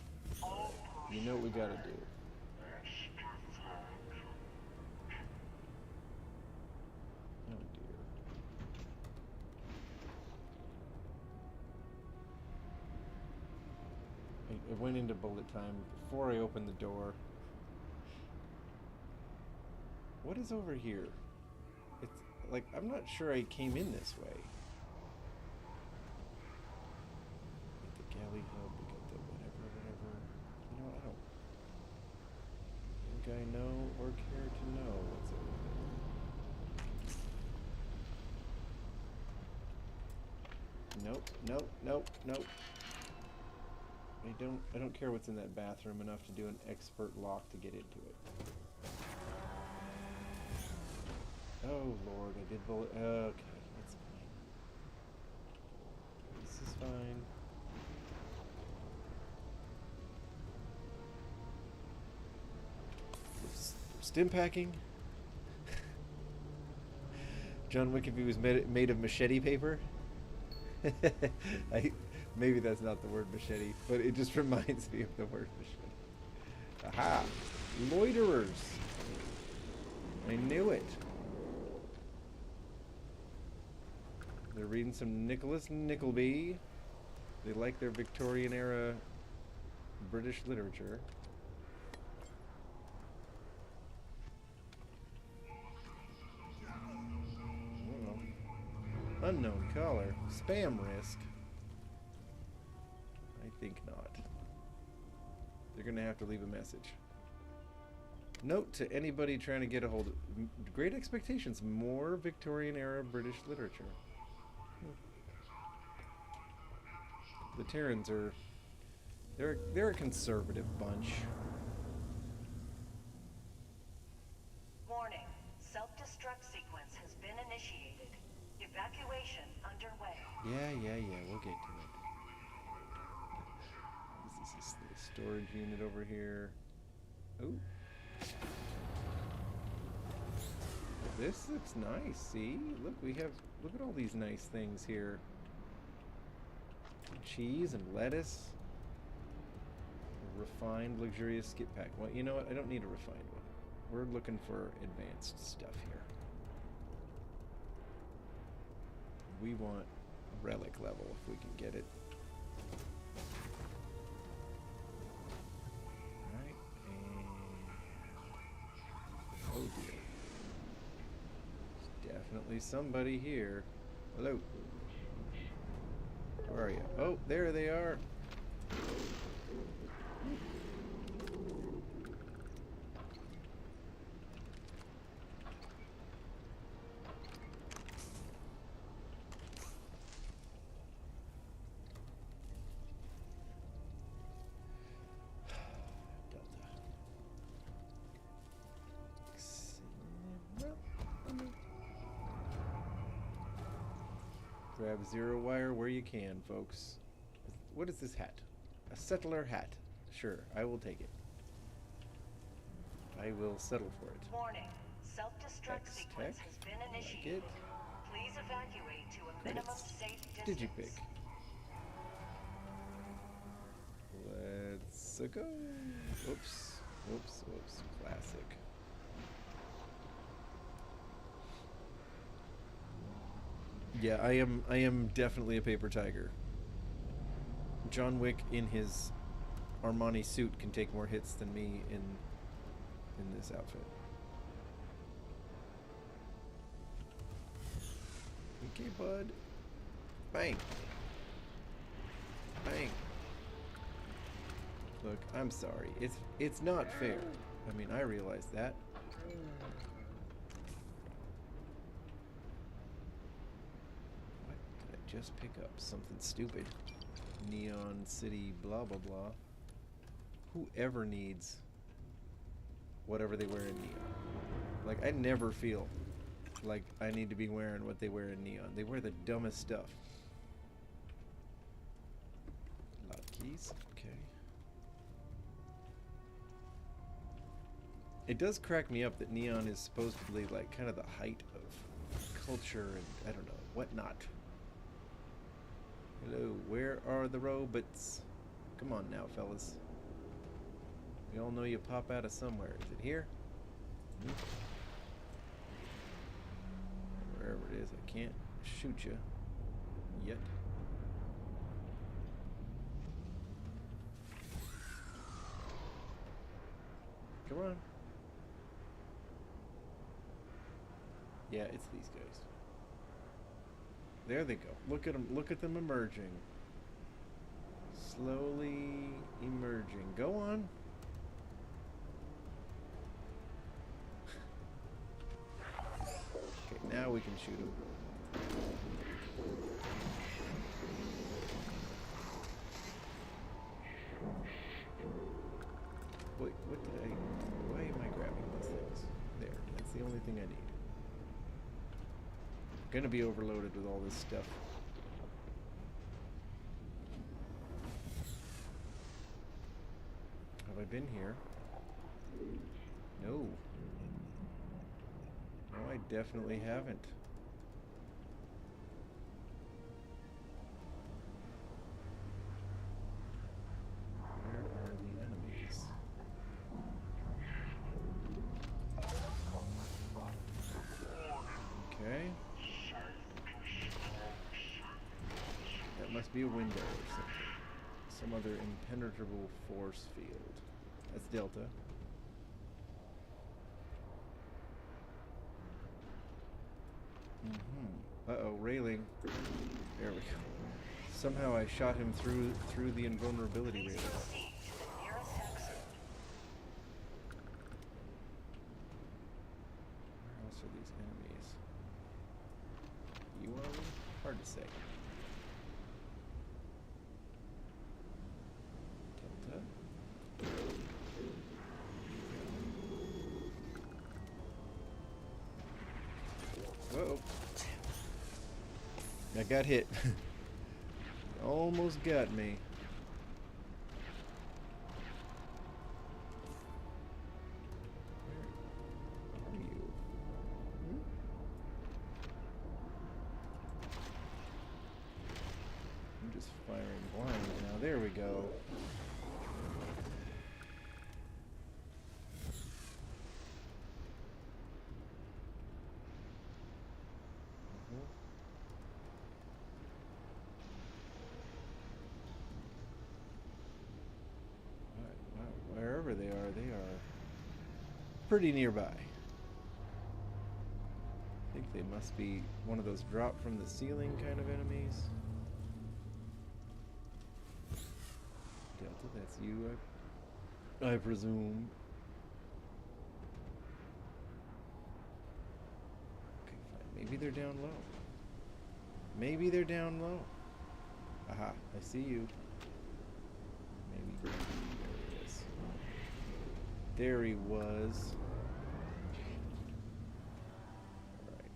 You know what we gotta do. Oh dear. I went into bullet time before I opened the door. What is over here? It's like, I'm not sure I came in this way. The galley hub, we got the whatever. You know what, I don't think I know or care to know what's over there. Nope. I don't care what's in that bathroom enough to do an expert lock to get into it. Oh Lord, I did bullet. Okay, that's fine. This is fine. Stim packing. John Wick if he was made of machete paper. Maybe that's not the word machete, but it just reminds me of the word machete. Aha! Loiterers! I knew it. They're reading some Nicholas Nickleby. They like their Victorian era British literature. Uh-oh. Unknown caller. Spam risk. I think not. They're gonna have to leave a message. Note to anybody trying to get a hold of Great Expectations, more Victorian era British literature. The Terrans are they're a conservative bunch. Warning. Self-destruct sequence has been initiated. Evacuation underway. Yeah, we'll get to it. This is the storage unit over here. Ooh. This looks nice, see? Look at all these nice things here. Cheese and lettuce. A refined, luxurious skip pack. Well, you know what? I don't need a refined one. We're looking for advanced stuff here. We want relic level if we can get it. Alright, and... oh dear. There's definitely somebody here. Hello. Where are you? Oh, there they are. Grab zero wire where you can, folks. What is this hat? A settler hat. Sure, I will take it. I will settle for it. Warning. Self-destruct X sequence tech. has been I like initiated. it. Please evacuate to a minimum Credits. safe distance. Digipic. Let's go. Oops. Whoops. Whoops. Classic. Yeah, I am definitely a paper tiger. John Wick in his Armani suit can take more hits than me in this outfit. Okay, bud. Bang. Bang. Look, I'm sorry. It's not fair. I mean, I realize that. What did I just pick up? Something stupid. Neon City blah blah blah. Whoever needs whatever they wear in neon. Like, I never feel like I need to be wearing what they wear in neon. They wear the dumbest stuff. Lock keys. Okay. It does crack me up that neon is supposedly like kind of the height of culture and I don't know, whatnot. Hello, where are the robots? Come on now, fellas. We all know you pop out of somewhere. Is it here? Wherever it is, I can't shoot you yet. Come on. Yeah, it's these guys. There they go. Look at them. Look at them emerging. Slowly emerging. Go on. Okay, now we can shoot them. Wait, what did I... Why am I grabbing these things? There, that's the only thing I need. I'm gonna be overloaded with all this stuff. Have I been here? No. No, I definitely haven't. Where are the enemies? Okay. That must be a window or something. Some other impenetrable force field. That's Delta. Uh-oh, railing. There we go. Somehow I shot him through the invulnerability Please railing. proceed to the nearest exit. Where else are these enemies? You are we? Hard to say. Delta. Whoa. I got hit. Almost got me. Where are you? Hmm? I'm just firing blind now. There we go. Wherever they are pretty nearby. I think they must be one of those drop from the ceiling kind of enemies. Delta, that's you, I presume. Okay, fine. Maybe they're down low. Maybe they're down low. Aha, I see you. Maybe. There he is. There he was. Alright.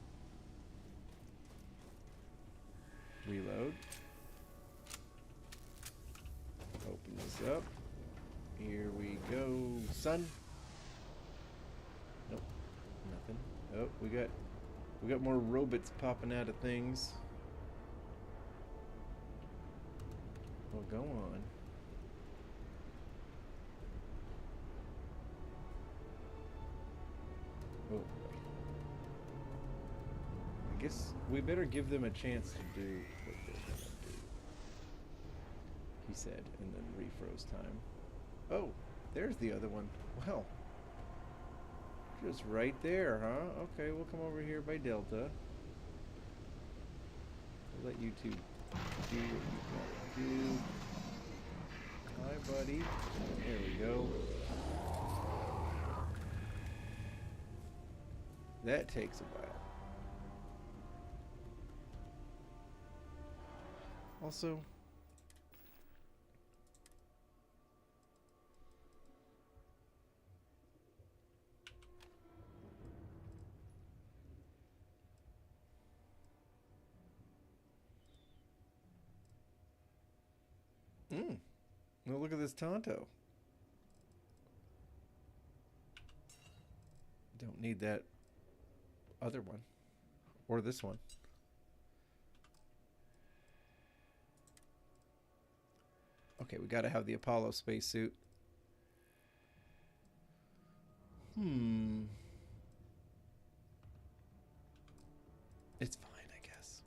son. Nope, nothing. Oh, we got more robots popping out of things. Well, go on. Oh, I guess we better give them a chance to do what they're gonna do, he said, and then refroze time. Oh, there's the other one. Well, just right there, huh? Okay, we'll come over here by Delta. We'll let you two do what you want to do. Hi, buddy. There we go. That takes a while. Also, well, look at this Tonto. Don't need that other one. Or this one. Okay, we gotta have the Apollo spacesuit. It's fine, I guess.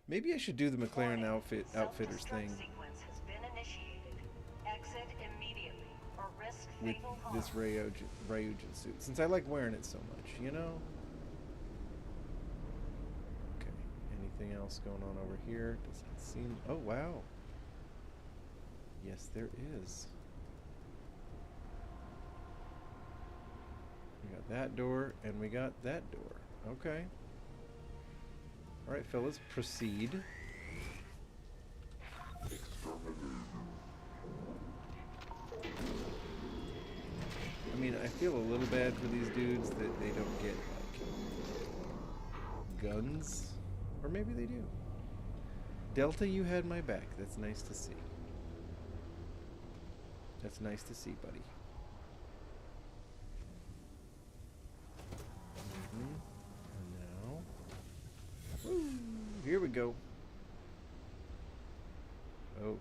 Maybe I should do the McLaren outfitters thing Sequence has been initiated. Exit immediately or risk with fatal harm. this Ryujin suit, since I like wearing it so much, you know? Okay, anything else going on over here? Doesn't seem... Oh, wow. Yes, there is. We got that door, and we got that door. Okay. Alright, fellas, proceed. I mean, I feel a little bad for these dudes that they don't get, like, guns. Or maybe they do. Delta, you had my back. That's nice to see. That's nice to see, buddy. And now... Woo, here we go. Oh,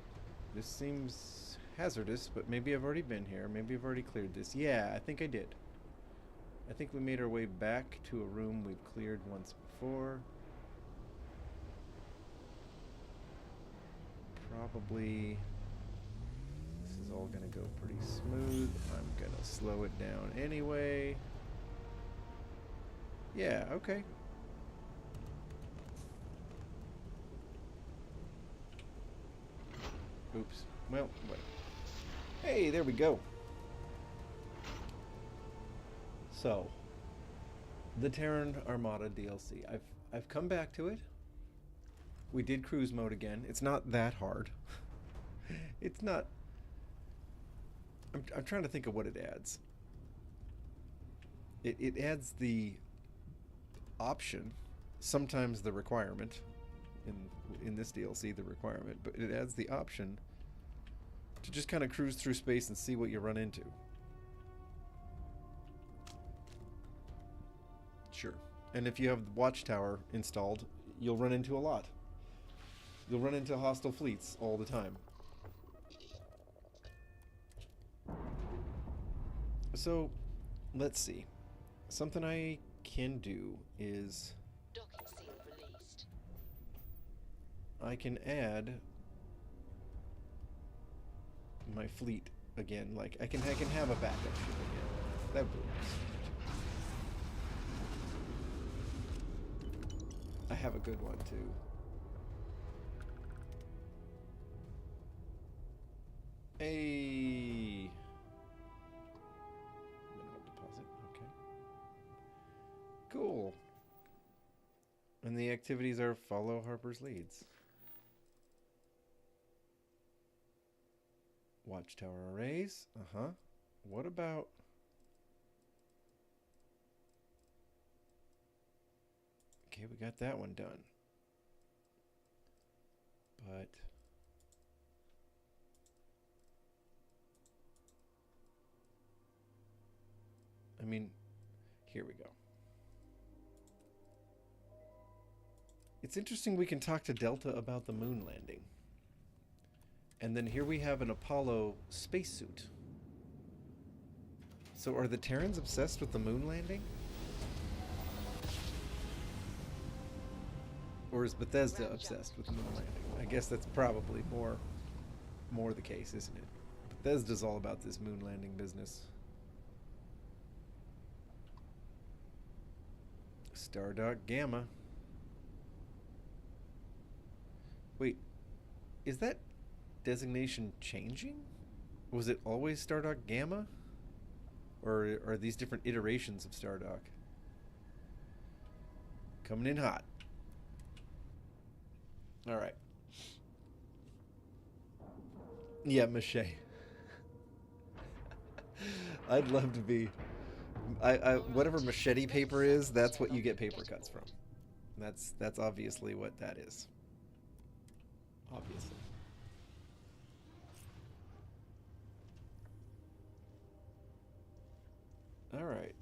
this seems hazardous, but maybe I've already been here. Maybe I've already cleared this. Yeah, I think I did. I think we made our way back to a room we've cleared once before. Probably... This is all gonna go pretty smooth. I'm gonna slow it down anyway. Yeah, okay. Oops. Well, wait. Hey, there we go. So, the Terran Armada DLC. I've come back to it. We did cruise mode again. It's not that hard. It's not... I'm trying to think of what it adds. It adds the option, sometimes the requirement, in this DLC, the requirement, but it adds the option to just kind of cruise through space and see what you run into. Sure. And if you have the Watchtower installed, you'll run into a lot. You'll run into hostile fleets all the time. So, let's see. Something I can do is... Docking seal released. I can add my fleet again. Like, I can have a backup ship again. That would be nice. I have a good one, too. Hey! Mineral deposit, okay. Cool. And the activities are follow Harper's leads. Watchtower arrays, What about... Okay, we got that one done. but I mean, here we go. It's interesting we can talk to Delta about the moon landing. And then here we have an Apollo spacesuit. So are the Terrans obsessed with the moon landing? Or is Bethesda obsessed with the moon landing? I guess that's probably more the case, isn't it? Bethesda's all about this moon landing business. Stardock Gamma. Wait, is that designation changing? Was it always Stardock Gamma? Or are these different iterations of Stardock? Coming in hot. Alright. Yeah, mache. I'd love to be... whatever machete paper is, that's what you get paper cuts from. That's obviously what that is. Obviously. Alright.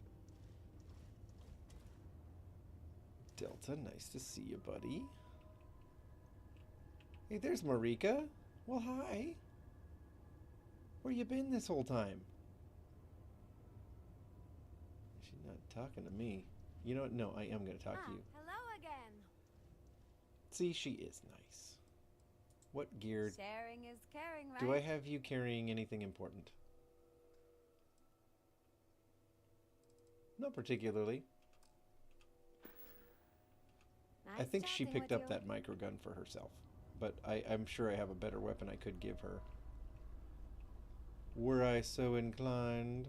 Delta, nice to see you, buddy. Hey, there's Marika. Well, hi. Where you been this whole time? She's not talking to me. You know what? No, I am going to talk to you. Hello again. See, she is nice. What gear... Sharing is caring, right? Do I have you carrying anything important? Not particularly. I Nice think she chatting picked with up you. that microgun for herself. But I'm sure I have a better weapon I could give her. Were I so inclined.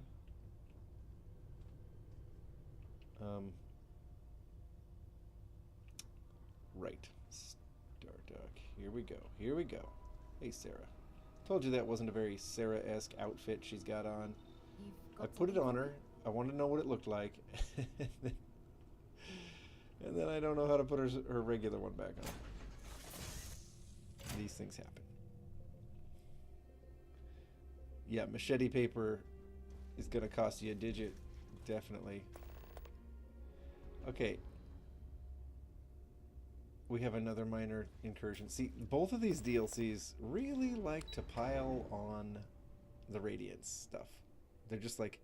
Right. Stardock. Here we go. Here we go. Hey, Sarah. Told you that wasn't a very Sarah-esque outfit she's got on. You've I got put it something on for her. me? I wanted to know what it looked like. And then I don't know how to put her regular one back on. These things happen. Yeah, machete paper is going to cost you a digit. Definitely. Okay. We have another minor incursion. See, both of these DLCs really like to pile on the Radiance stuff. They're just like...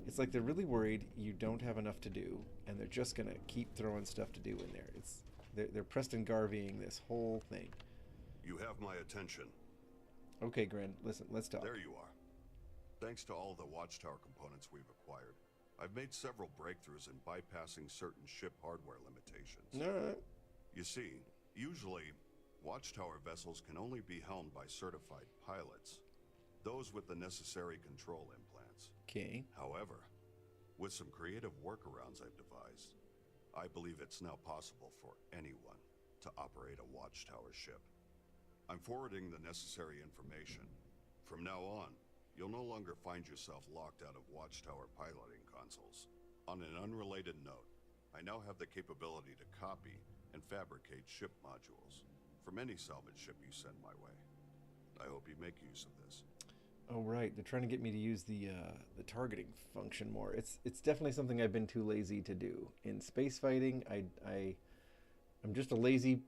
It's like they're really worried you don't have enough to do, and they're just gonna keep throwing stuff to do in there. They're Preston Garveying this whole thing. You have my attention. Okay, Gren, listen, let's talk. There you are. Thanks to all the Watchtower components we've acquired, I've made several breakthroughs in bypassing certain ship hardware limitations. Alright. You see, usually, Watchtower vessels can only be helmed by certified pilots, those with the necessary control implants. Okay. However, with some creative workarounds I've devised, I believe it's now possible for anyone to operate a Watchtower ship. I'm forwarding the necessary information. From now on, you'll no longer find yourself locked out of Watchtower piloting consoles. On an unrelated note, I now have the capability to copy and fabricate ship modules from any salvage ship you send my way. I hope you make use of this. Oh right, they're trying to get me to use the targeting function more. It's definitely something I've been too lazy to do. In space fighting, I'm just a lazy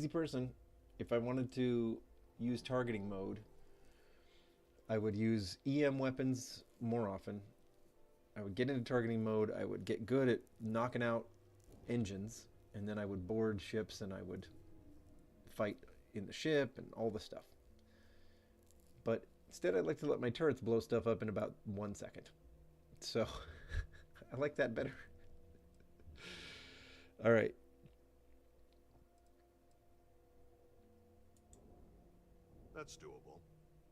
person. If I wanted to use targeting mode, I would use EM weapons more often. I would get into targeting mode, I would get good at knocking out engines, and then I would board ships and I would fight in the ship and all the stuff. But instead, I'd like to let my turrets blow stuff up in about 1 second. So, I like that better. Alright. That's doable.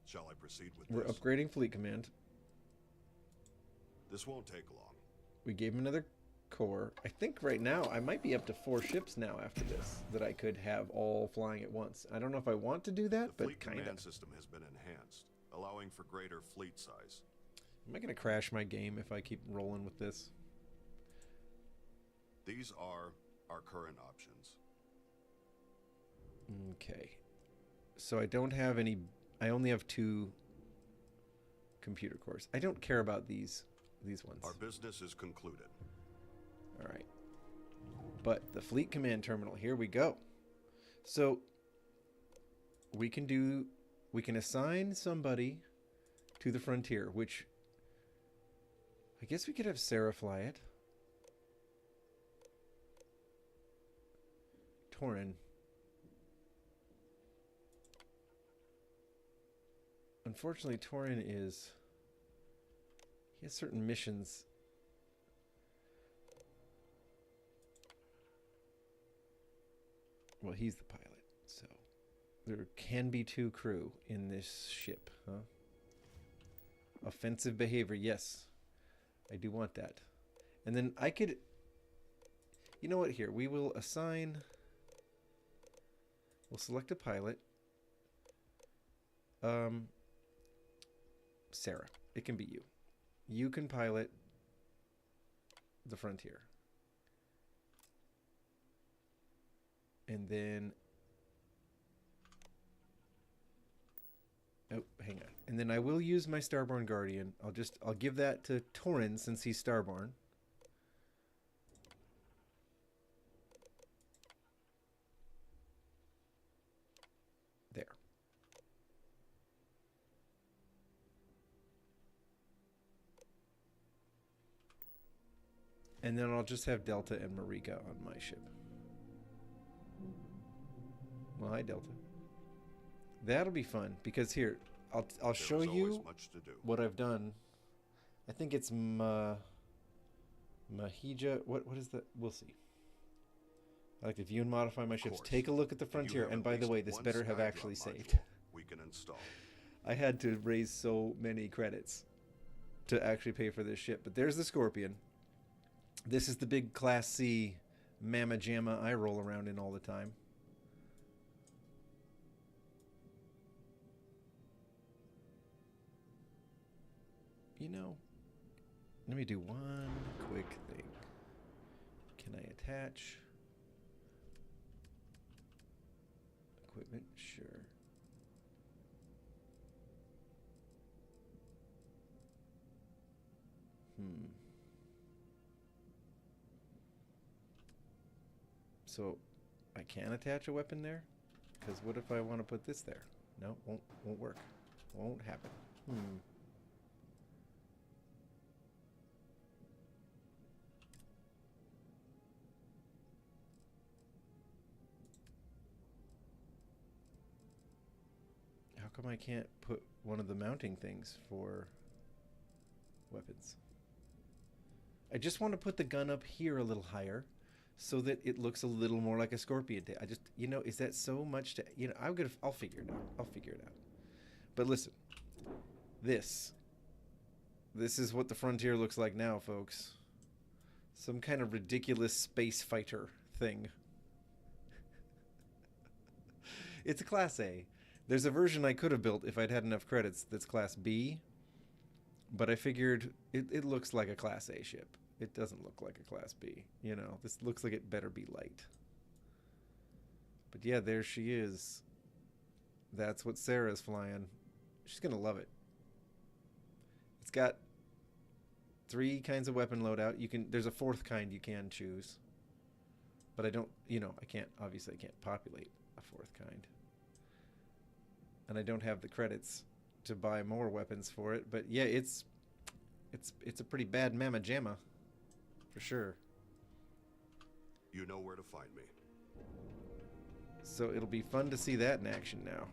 Shall I proceed with We're this? upgrading fleet command. This won't take long. We gave him another core. I think right now, I might be up to 4 ships now after this that I could have all flying at once. I don't know if I want to do that, The but fleet kind command of. system has been enhanced, allowing for greater fleet size. Am I going to crash my game if I keep rolling with this? These are our current options. Okay. So I don't have any. I only have 2 computer cores. I don't care about these ones. Our business is concluded. All right. But the fleet command terminal, here we go. So we can assign somebody to the frontier, which I guess we could have Sarah fly it. Torin. Unfortunately, Torin he has certain missions. Well, he's the pilot, so there can be 2 crew in this ship, huh? Offensive behavior, yes. I do want that. And then I could... You know what, here, we will assign... We'll select a pilot. Sarah, it can be you. You can pilot the frontier. And then... Oh, hang on. And then I will use my Starborn Guardian. I'll give that to Torin since he's Starborn. There. And then I'll just have Delta and Marika on my ship. Well, hi, Delta. That'll be fun because here, I'll show you what I've done. I think it's Mahija. What is that? We'll see. I like to view and modify my ships. Take a look at the frontier. And by the way, this better have actually saved. We can install. I had to raise so many credits to actually pay for this ship. But there's the Scorpion. This is the big Class C Mamma Jamma I roll around in all the time. You know, let me do one quick thing. Can I attach equipment? Sure. So I can attach a weapon there? Because what if I want to put this there? No, won't work. Won't happen. How come I can't put one of the mounting things for weapons? I just want to put the gun up here a little higher so that it looks a little more like a Scorpion. I just, you know, is that so much to, you know, I'll figure it out. I'll figure it out. But listen, this is what the frontier looks like now, folks. Some kind of ridiculous space fighter thing. It's a Class A. There's a version I could have built if I'd had enough credits that's Class B, but I figured it looks like a Class A ship. It doesn't look like a Class B. You know, this looks like it better be light. But yeah, there she is. That's what Sarah's flying. She's going to love it. It's got 3 kinds of weapon loadout. There's a 4th kind you can choose. But I don't, obviously I can't populate a 4th kind. And I don't have the credits to buy more weapons for it. But yeah, it's a pretty bad mamma jamma, for sure. You know where to find me. So it'll be fun to see that in action now.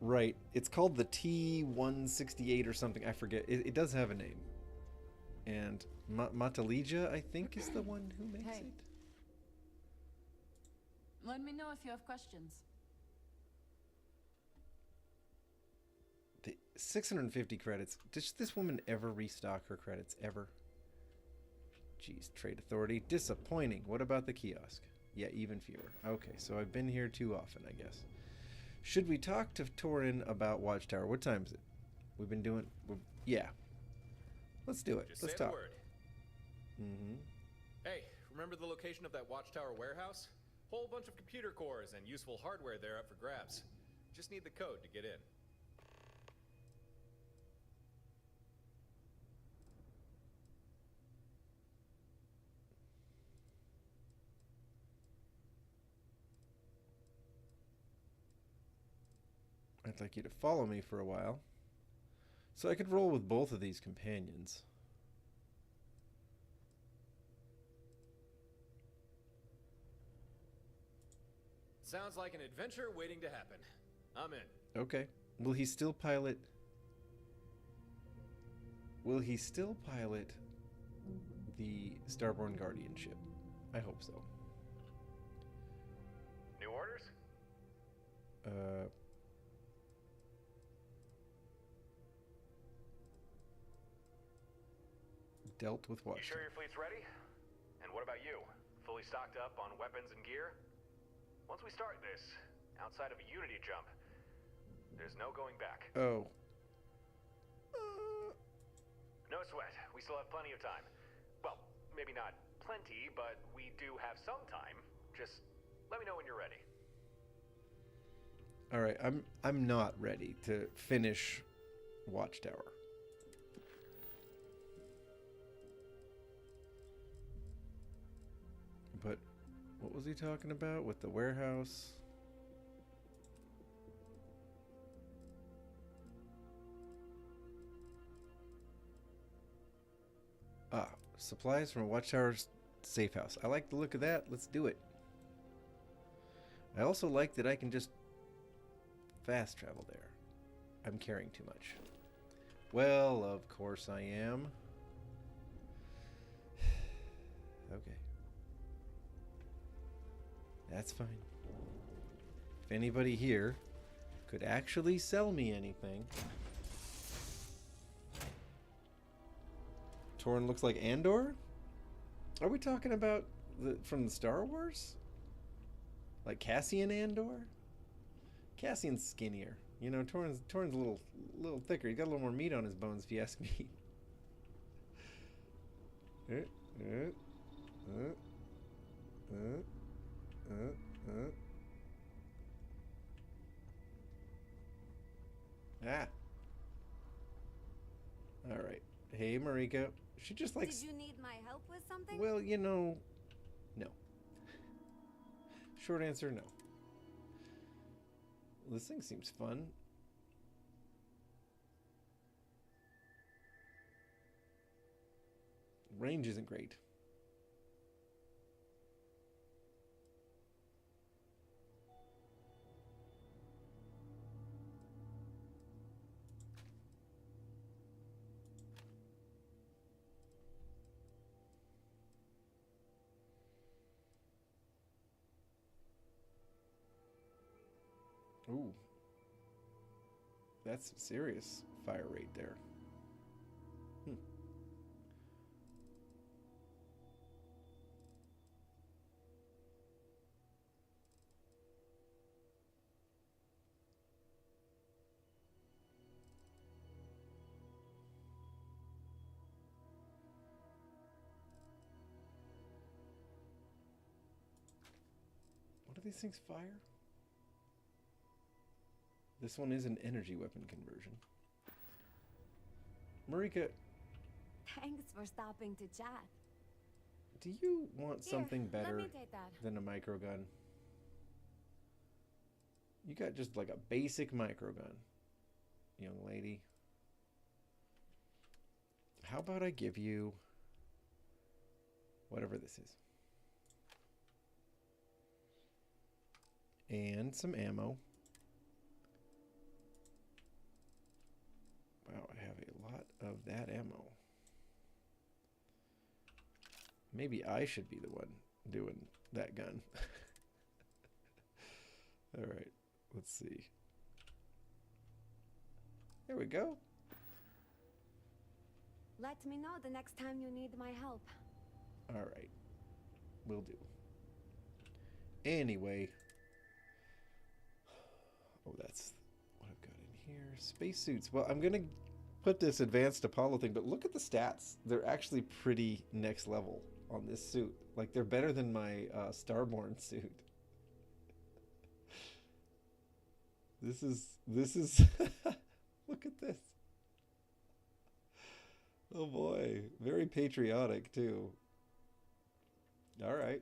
Right, it's called the T-168 or something. I forget. It does have a name. And Matalija, I think, is the one who makes it. Let me know if you have questions. The 650 credits. Does this woman ever restock her credits? Ever? Jeez, Trade Authority. Disappointing. What about the kiosk? Yeah, even fewer. Okay, so I've been here too often, I guess. Should we talk to Torin about Watchtower? What time is it? We've been doing... yeah. Let's do it. Just Let's say talk. the word. Mm-hmm. Hey, remember the location of that Watchtower warehouse? Whole bunch of computer cores and useful hardware there up for grabs. Just need the code to get in. I'd like you to follow me for a while, so I could roll with both of these companions. Sounds like an adventure waiting to happen. I'm in. Okay. Will he still pilot... Will he still pilot the Starborn Guardian ship? I hope so. New orders? Dealt with what? You sure your fleet's ready? And what about you? Fully stocked up on weapons and gear? Once we start this, outside of a Unity jump, there's no going back. Oh. No sweat. We still have plenty of time. Well, maybe not plenty, but we do have some time. Just let me know when you're ready. All right, I'm not ready to finish Watchtower. But what was he talking about with the warehouse? Ah, supplies from a Watchtower's safe house. I like the look of that. Let's do it. I also like that I can just fast travel there. I'm carrying too much. Well, of course I am. Okay. That's fine. If anybody here could actually sell me anything. Torn looks like Andor? Are we talking about from the Star Wars? Like Cassian Andor? Cassian's skinnier. You know, Torn's a little thicker. He's got a little more meat on his bones, if you ask me. Ah. All right. Hey, Marika. She just likes... Did you need my help with something? Well, you know, no. Short answer, no. This thing seems fun. Range isn't great. Ooh. That's serious fire rate there. What do these things fire? This one is an energy weapon conversion. Marika, Thanks for stopping to chat. do you want Here, something let better me take that. than a microgun? You got just like a basic microgun, young lady. How about I give you whatever this is? And some ammo. Wow, I have a lot of that ammo. Maybe I should be the one doing that gun. All right, let's see. There we go. Let me know the next time you need my help. All right, will do. Anyway. Oh, that's what I've got in here. Spacesuits. Well, I'm going to put this advanced Apollo thing, but look at the stats. They're actually pretty next level on this suit. Like, they're better than my Starborn suit. This is look at this. Oh boy, very patriotic too. All right.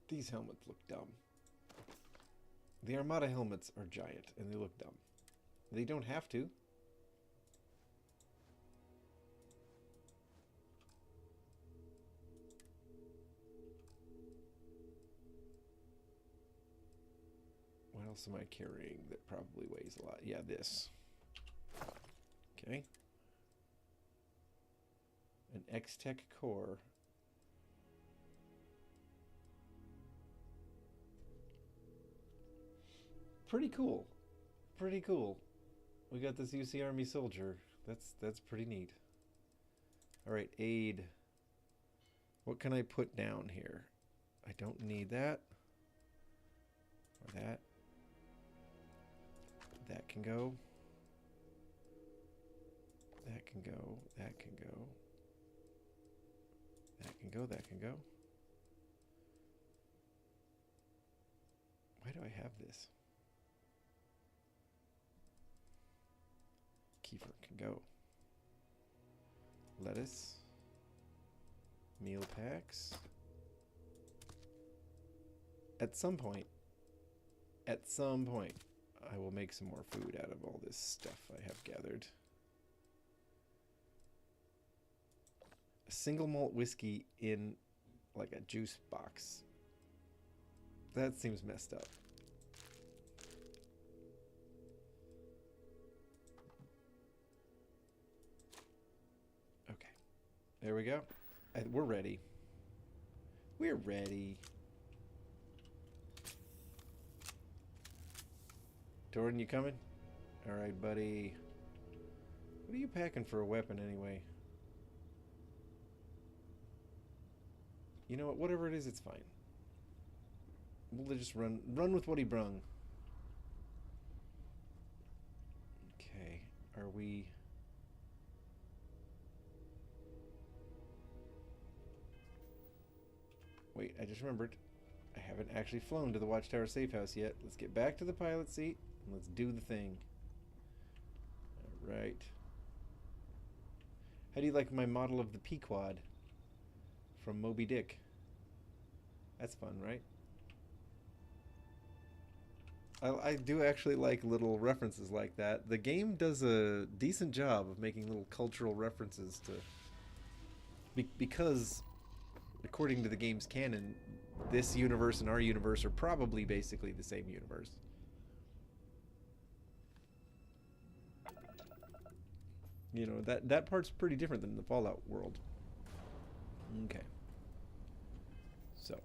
These helmets look dumb. The Armada helmets are giant and they look dumb. They don't have to. What else am I carrying that probably weighs a lot? Yeah, this. Okay. An X-Tech core. Pretty cool. Pretty cool. We got this UC Army soldier. That's pretty neat. All right, aid. What can I put down here? I don't need that. Or that. That can go. That can go. That can go. That can go. That can go. Why do I have this? Kiefer can go. Lettuce. Meal packs. At some point, I will make some more food out of all this stuff I have gathered. A single malt whiskey in like a juice box. That seems messed up. Okay. There we go. We're ready. We're ready. Jordan, you coming? All right, buddy. What are you packing for a weapon anyway? You know what? Whatever it is, it's fine. We'll just run with what he brung. Okay. Are we... Wait, I just remembered. I haven't actually flown to the Watchtower safe house yet. Let's get back to the pilot seat and let's do the thing. All right. How do you like my model of the Pequod from Moby Dick? That's fun, right? I do actually like little references like that. The game does a decent job of making little cultural references to... because, according to the game's canon, this universe and our universe are probably basically the same universe. You know, that part's pretty different than the Fallout world. Okay. So,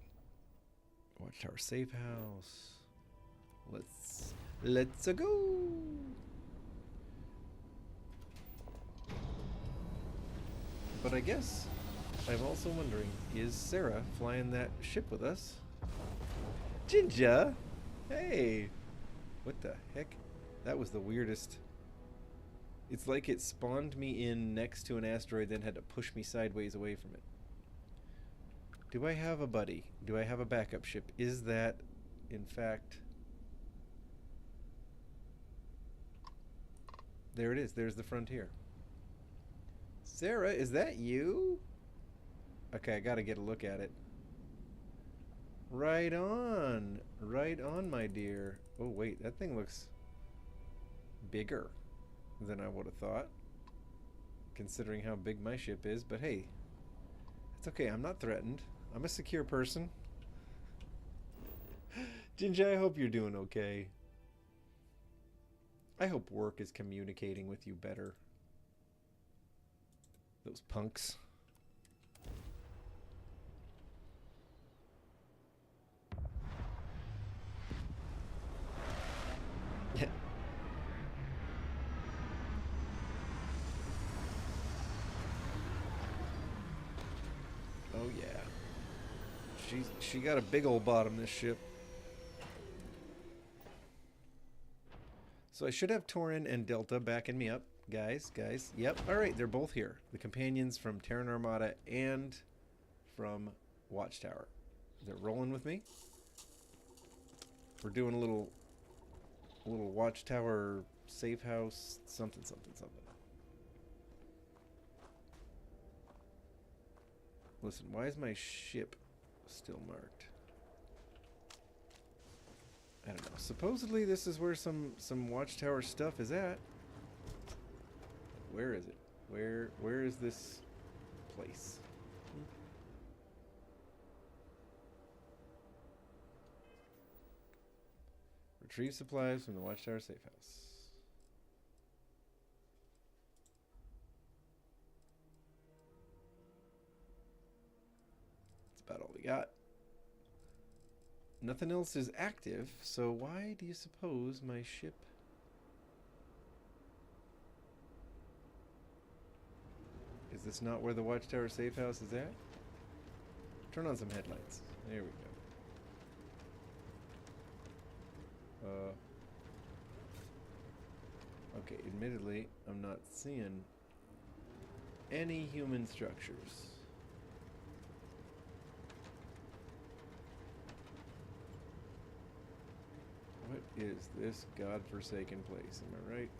Watchtower safe house. Let's go. But I guess I'm also wondering, is Sarah flying that ship with us? Jinja! Hey! What the heck? That was the weirdest. It's like it spawned me in next to an asteroid, then had to push me sideways away from it. Do I have a buddy? Do I have a backup ship? Is that, in fact... There it is. There's the frontier. Sarah, is that you? Okay, I gotta get a look at it. Right on. Right on, my dear. Oh, wait. That thing looks bigger than I would have thought, considering how big my ship is. But hey, it's okay. I'm not threatened. I'm a secure person. Jinja, I hope you're doing okay. I hope work is communicating with you better. Those punks. Oh yeah. She got a big old bottom, this ship. So I should have Torin and Delta backing me up. Guys. Yep. All right, they're both here. The companions from Terran Armada and from Watchtower. They're rolling with me. We're doing a little Watchtower safe house something. Listen, why is my ship still marked? I don't know. Supposedly this is where some Watchtower stuff is at. Where is it? Where is this place? Retrieve supplies from the Watchtower safe house. That's about all we got. Nothing else is active, so why do you suppose my ship... Is this not where the Watchtower safe house is at? Turn on some headlights. There we go. Okay, admittedly, I'm not seeing any human structures. What is this godforsaken place? Am I right?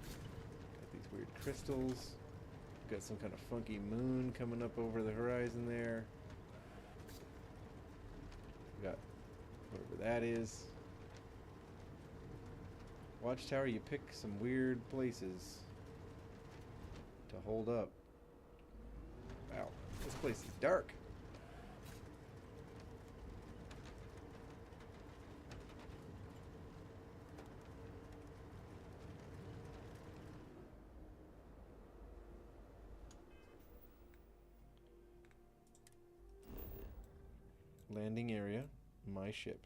Got these weird crystals. Got some kind of funky moon coming up over the horizon there. Got whatever that is. Watchtower, you pick some weird places to hold up. Wow, this place is dark. Landing area, my ship.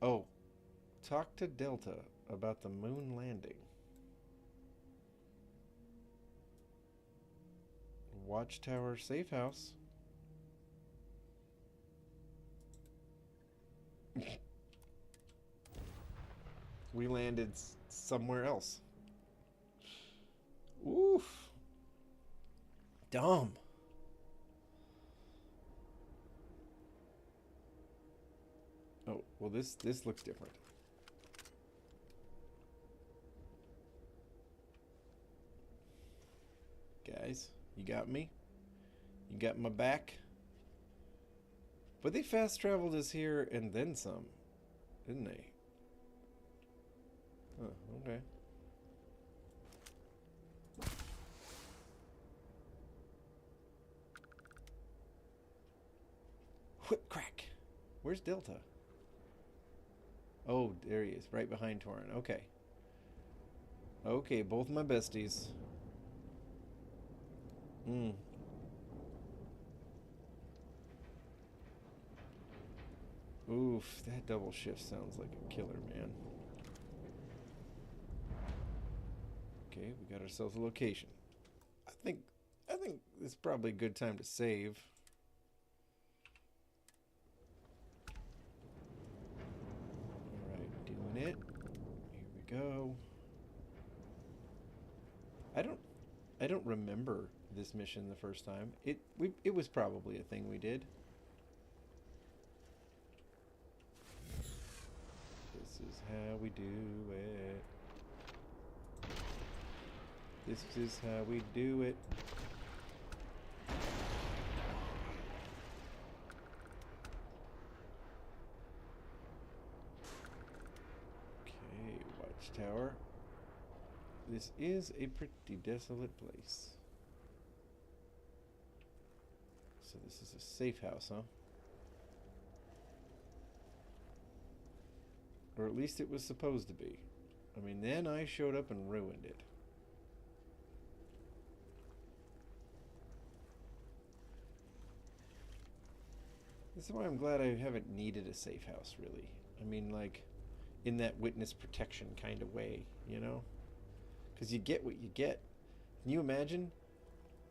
Oh, talk to Delta about the moon landing. Watchtower safe house. We landed somewhere else. Oof. Dumb. Oh, well this looks different. Guys, you got me? You got my back? But they fast traveled us here and then some, didn't they? Oh, okay. Whip crack. Where's Delta? Oh, there he is, right behind Torin. Okay. Okay, both my besties. Oof, that double shift sounds like a killer, man. Okay, we got ourselves a location. I think it's probably a good time to save. Alright, doing it. Here we go. I don't remember this mission the first time. It was probably a thing we did. This is how we do it. This is how we do it. Okay, Watchtower. This is a pretty desolate place. So this is a safe house, huh? Or at least it was supposed to be. I mean, then I showed up and ruined it. This is why I'm glad I haven't needed a safe house, really. I mean, like, in that witness protection kind of way, you know? Because you get what you get. Can you imagine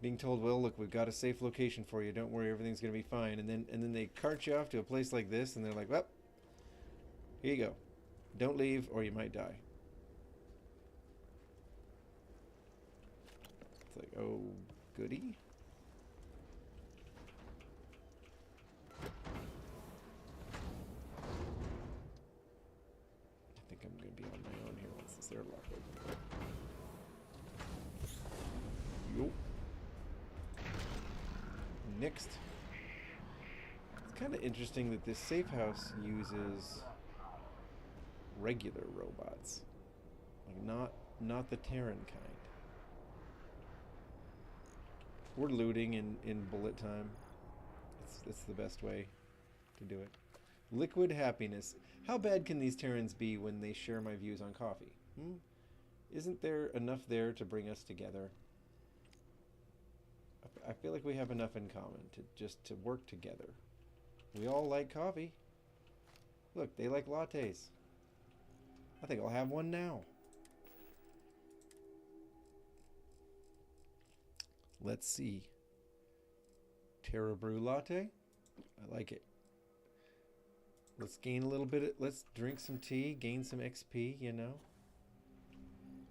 being told, well, look, we've got a safe location for you. Don't worry, everything's going to be fine. And then they cart you off to a place like this, and they're like, well, here you go. Don't leave, or you might die. It's like, oh, goody. I think I'm gonna be on my own here once this airlock opens. Yup. Next. It's kind of interesting that this safe house uses regular robots, like not the Terran kind. We're looting in bullet time. It's the best way to do it. Liquid happiness. How bad can these Terrans be when they share my views on coffee? Isn't there enough there to bring us together? I feel like we have enough in common to work together. We all like coffee. Look, they like lattes. I think I'll have one now. Let's see. Terra Brew Latte. I like it. Let's gain a little bit. Let's drink some tea, gain some XP, you know.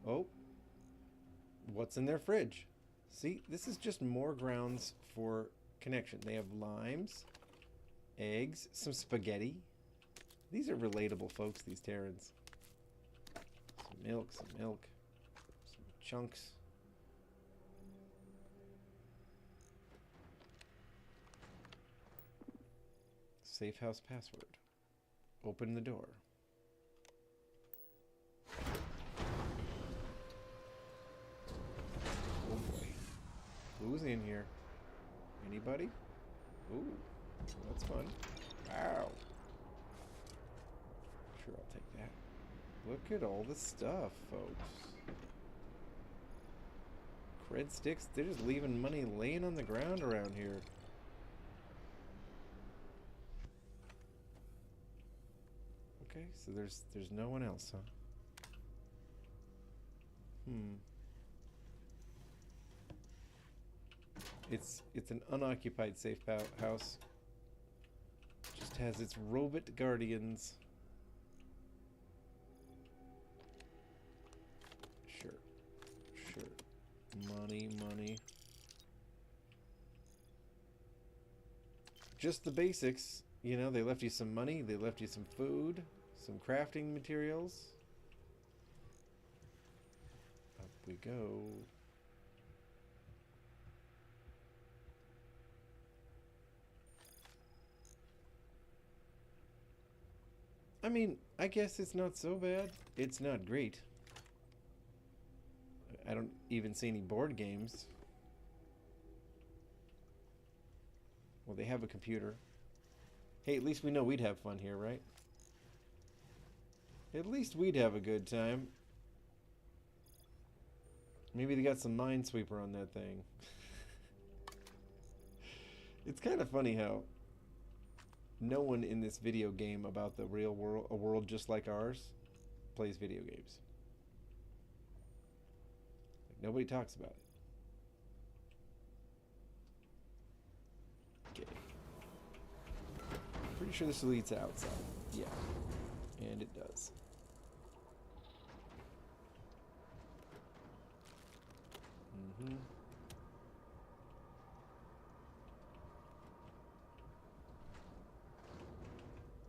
Oh. What's in their fridge? See, this is just more grounds for connection. They have limes, eggs, some spaghetti. These are relatable folks, these Terrans. Some milk, some chunks. Safe house password. Open the door. Oh boy. Who's in here? Anybody? Ooh, that's fun. Wow. Sure, I'll take that. Look at all the stuff, folks. Cred sticks, they're just leaving money laying on the ground around here. Okay, so there's no one else, huh? It's an unoccupied safe house. Just has its robot guardians. Sure. Money. Just the basics. You know, they left you some money, they left you some food, some crafting materials. Up we go. I mean, I guess it's not so bad. It's not great. I don't even see any board games. Well, they have a computer. Hey, at least we know we'd have fun here, right? At least we'd have a good time. Maybe they got some Minesweeper on that thing. It's kind of funny how no one in this video game about the real world, a world just like ours, plays video games. Like, nobody talks about it. Okay. Pretty sure this leads outside. Yeah. And it does.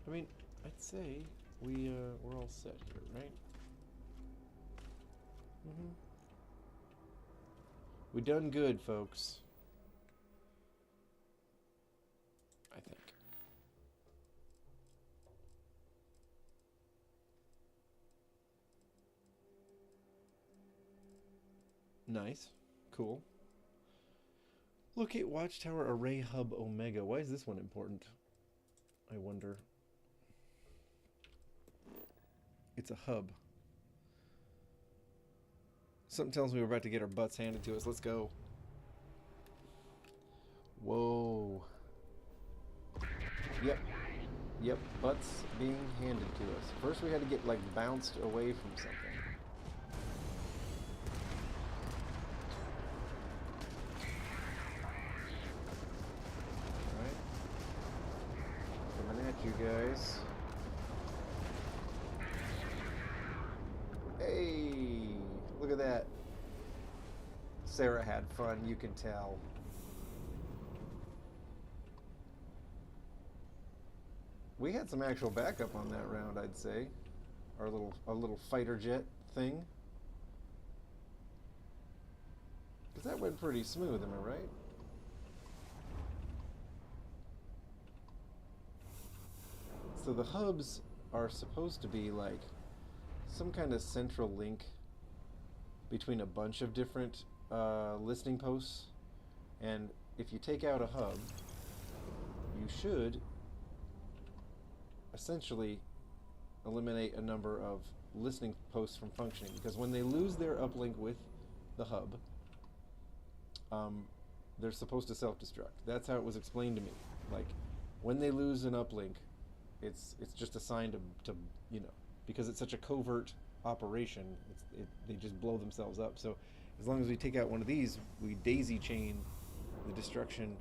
I mean, I'd say we're all set here, right? We done good, folks. I think. Nice. Cool. Locate Watchtower Array Hub Omega. Why is this one important? I wonder. It's a hub. Something tells me we're about to get our butts handed to us. Let's go. Whoa. Yep, butts being handed to us. First we had to get, like, bounced away from something. Alright. Coming at you guys. Hey! Look at that. Sarah had fun, you can tell. We had some actual backup on that round, I'd say. Our little fighter jet thing. Because that went pretty smooth, am I right? So the hubs are supposed to be like some kind of central link between a bunch of different listening posts. And if you take out a hub, you should essentially eliminate a number of listening posts from functioning, because when they lose their uplink with the hub, they're supposed to self-destruct. That's how it was explained to me. Like, when they lose an uplink, it's just a sign to you know, because it's such a covert operation, they just blow themselves up. So as long as we take out one of these, we daisy chain the destruction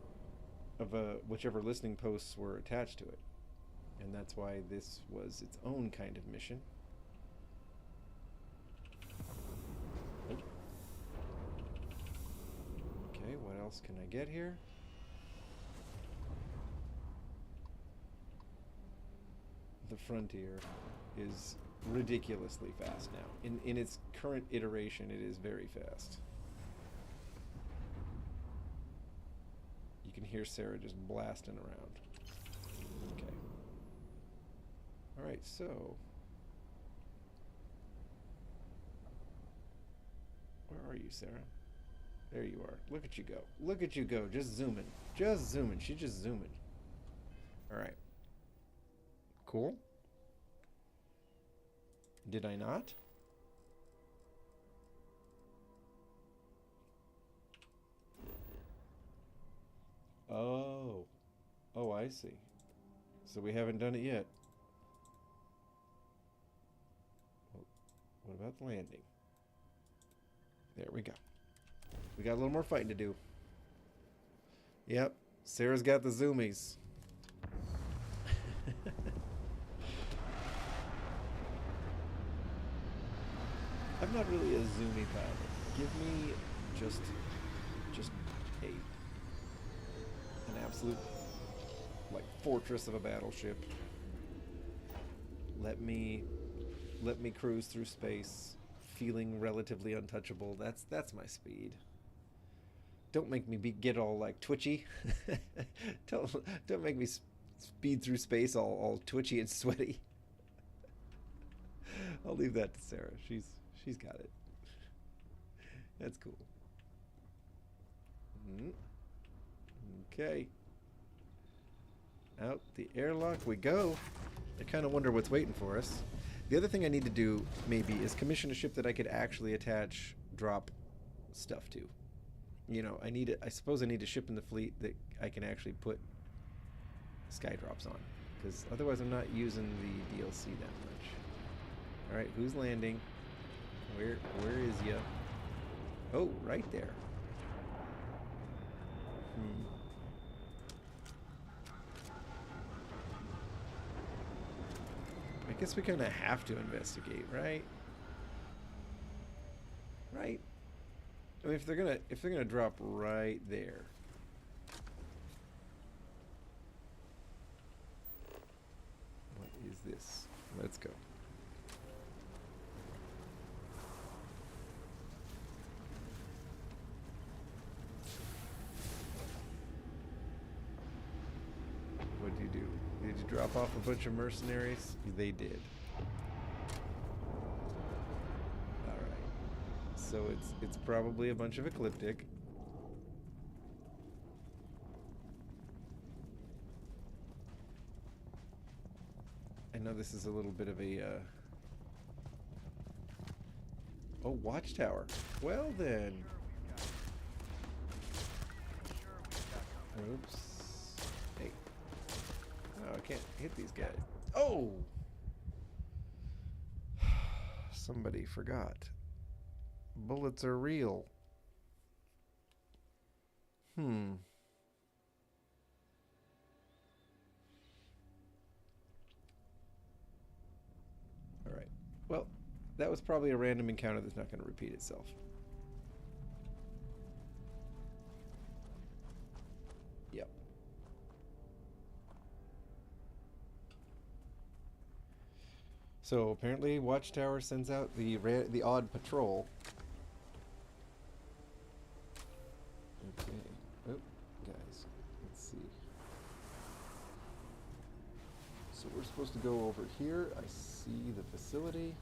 of whichever listening posts were attached to it. And that's why this was its own kind of mission. Nope. Okay, what else can I get here? The Frontier is ridiculously fast now. In its current iteration, it is very fast. You can hear Sarah just blasting around. Okay. Alright, so... where are you, Sarah? There you are. Look at you go. Look at you go. Just zooming. Just zooming. She's just zooming. Alright. Cool. Did I not? Oh. Oh, I see. So we haven't done it yet. Well, what about the landing? There we go. We got a little more fighting to do. Yep. Sarah's got the zoomies. I'm not really a zoomy pilot. Give me just an absolute like fortress of a battleship. Let me cruise through space, feeling relatively untouchable. That's my speed. Don't make me get all like twitchy. don't make me speed through space all twitchy and sweaty. I'll leave that to Sarah. She's got it. That's cool. Okay. Out the airlock we go. I kind of wonder what's waiting for us. The other thing I need to do, maybe, is commission a ship that I could actually attach drop stuff to. You know, I suppose I need a ship in the fleet that I can actually put sky drops on. Because otherwise I'm not using the DLC that much. Alright, who's landing? Where is ya? Oh, right there. I guess we kind of have to investigate, right? Right? I mean, if they're gonna drop right there. What is this? Let's go. What'd you do? Did you drop off a bunch of mercenaries? They did. Alright. So it's probably a bunch of Ecliptic. I know this is a little bit of a oh, watchtower. Well then. Oops. Hey. Oh, I can't hit these guys. Oh! Somebody forgot. Bullets are real. Alright. Well, that was probably a random encounter that's not going to repeat itself. So apparently Watchtower sends out the odd patrol. Okay. Oh, guys, let's see. So we're supposed to go over here. I see the facility.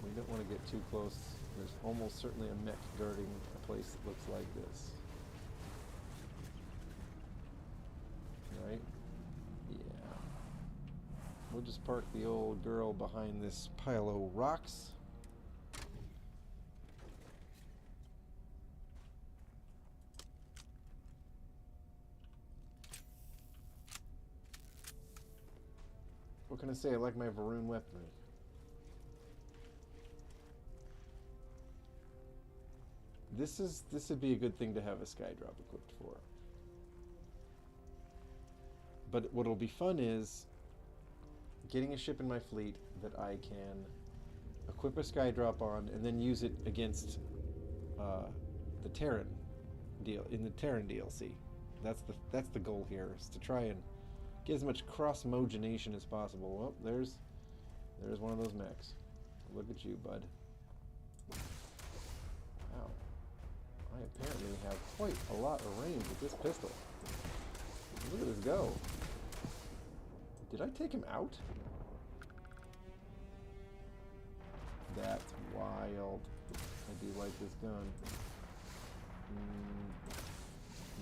We don't want to get too close. There's almost certainly a mech guarding a place that looks like this. Right? Yeah. We'll just park the old girl behind this pile of rocks. What can I say? I like my Varun weaponry. This would be a good thing to have a skydrop equipped for. But what'll be fun is getting a ship in my fleet that I can equip a skydrop on and then use it against the Terran deal in the Terran DLC. That's the goal here, is to try and get as much cross-mogenation as possible. Well, there's one of those mechs. Look at you, bud. Wow. I apparently have quite a lot of range with this pistol. Look at this go. Did I take him out? That's wild. I do like this gun.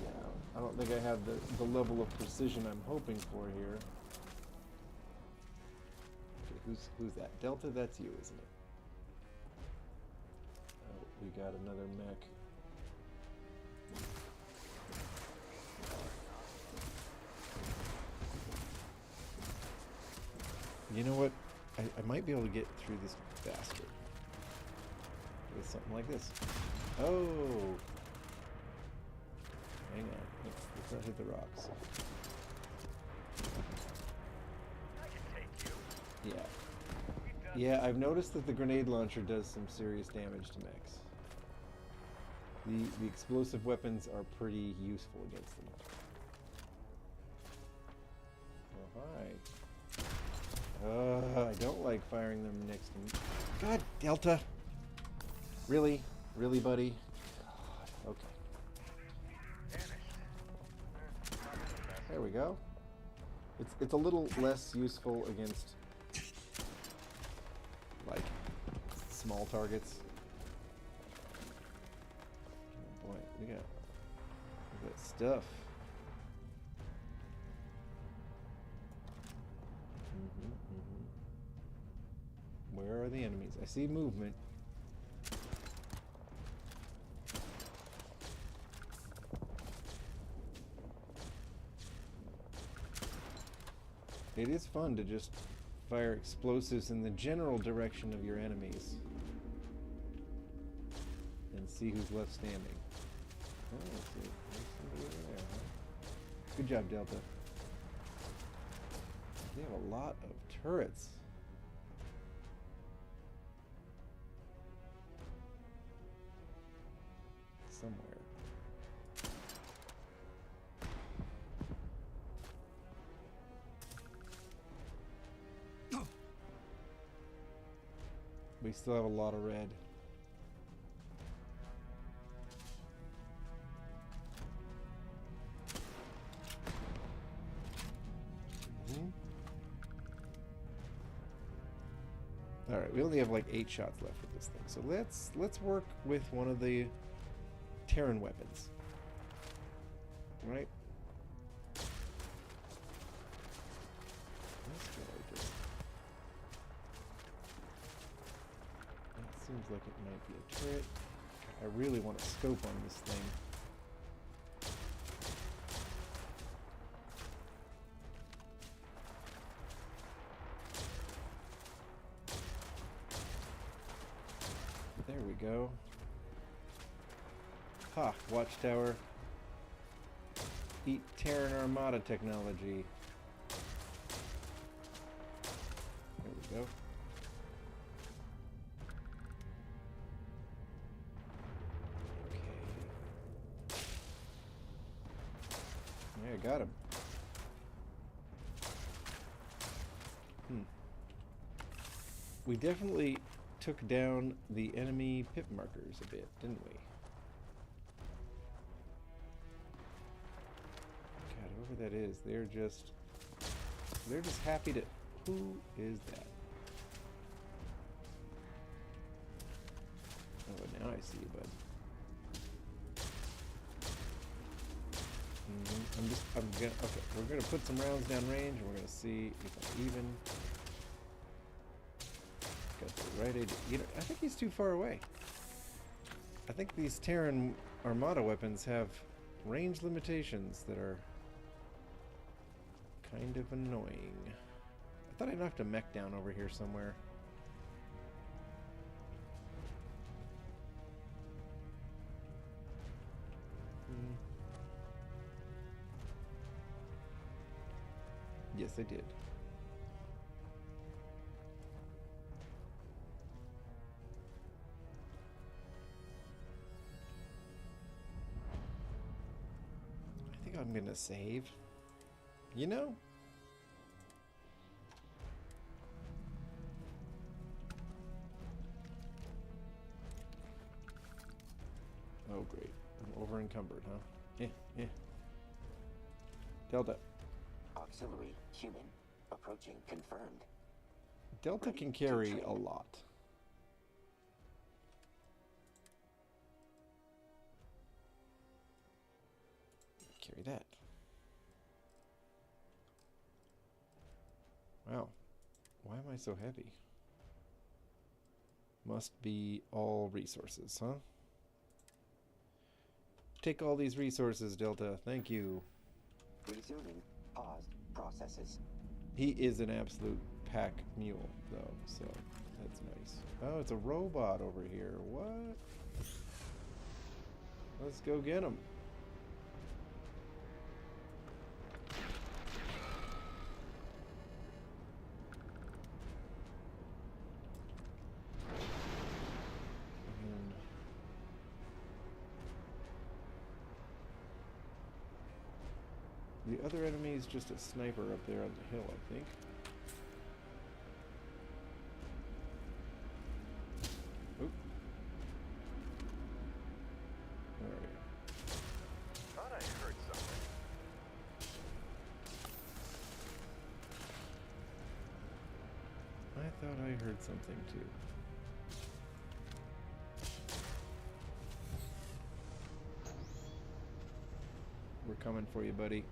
Yeah, I don't think I have the level of precision I'm hoping for here. Okay, who's that? Delta, that's you, isn't it? Oh, we got another mech. You know what? I might be able to get through this faster with something like this. Oh! Hang on. Let's not hit the rocks. I can take you. Yeah. Yeah, I've noticed that the grenade launcher does some serious damage to mechs. The explosive weapons are pretty useful against them. Oh, hi. I don't like firing them next to me. God, Delta! Really? Really, buddy? God, okay. There we go. It's a little less useful against, like, small targets. Oh boy, we got stuff. Where are the enemies? I see movement. It is fun to just fire explosives in the general direction of your enemies and see who's left standing. Oh, there's somebody over there, huh? Good job, Delta. They have a lot of turrets. Somewhere. We still have a lot of red. All right, we only have like 8 shots left with this thing, so let's work with one of the Terran weapons, right? This guy just, that seems like it might be a turret. I really want to scope on this thing. There we go. Ha! Watchtower. Eat Terran Armada technology. There we go. Okay. Yeah, I got him. We definitely took down the enemy pip markers a bit, didn't we? God, whoever that is, they're just happy to... Who is that? Oh, now I see you, bud. Okay, we're gonna put some rounds down range, and we're gonna see if I'm even. Got the right age. You know, I think he's too far away. I think these Terran Armada weapons have range limitations that are kind of annoying. I thought I knocked a mech down over here somewhere. Yes, I did. I think I'm gonna save. You know? Oh, great. I'm over encumbered, huh? Yeah. Delta. Auxiliary human approaching confirmed. Delta Ready can to carry train. a lot. Carry that. Wow. Why am I so heavy? Must be all resources, huh? Take all these resources, Delta. Thank you. Resuming paused processes. He is an absolute pack mule, though, so that's nice. Oh, it's a robot over here. What? Let's go get him. The other enemy is just a sniper up there on the hill, I think. Oop. Alright. Thought I heard something. I thought I heard something too. We're coming for you, buddy.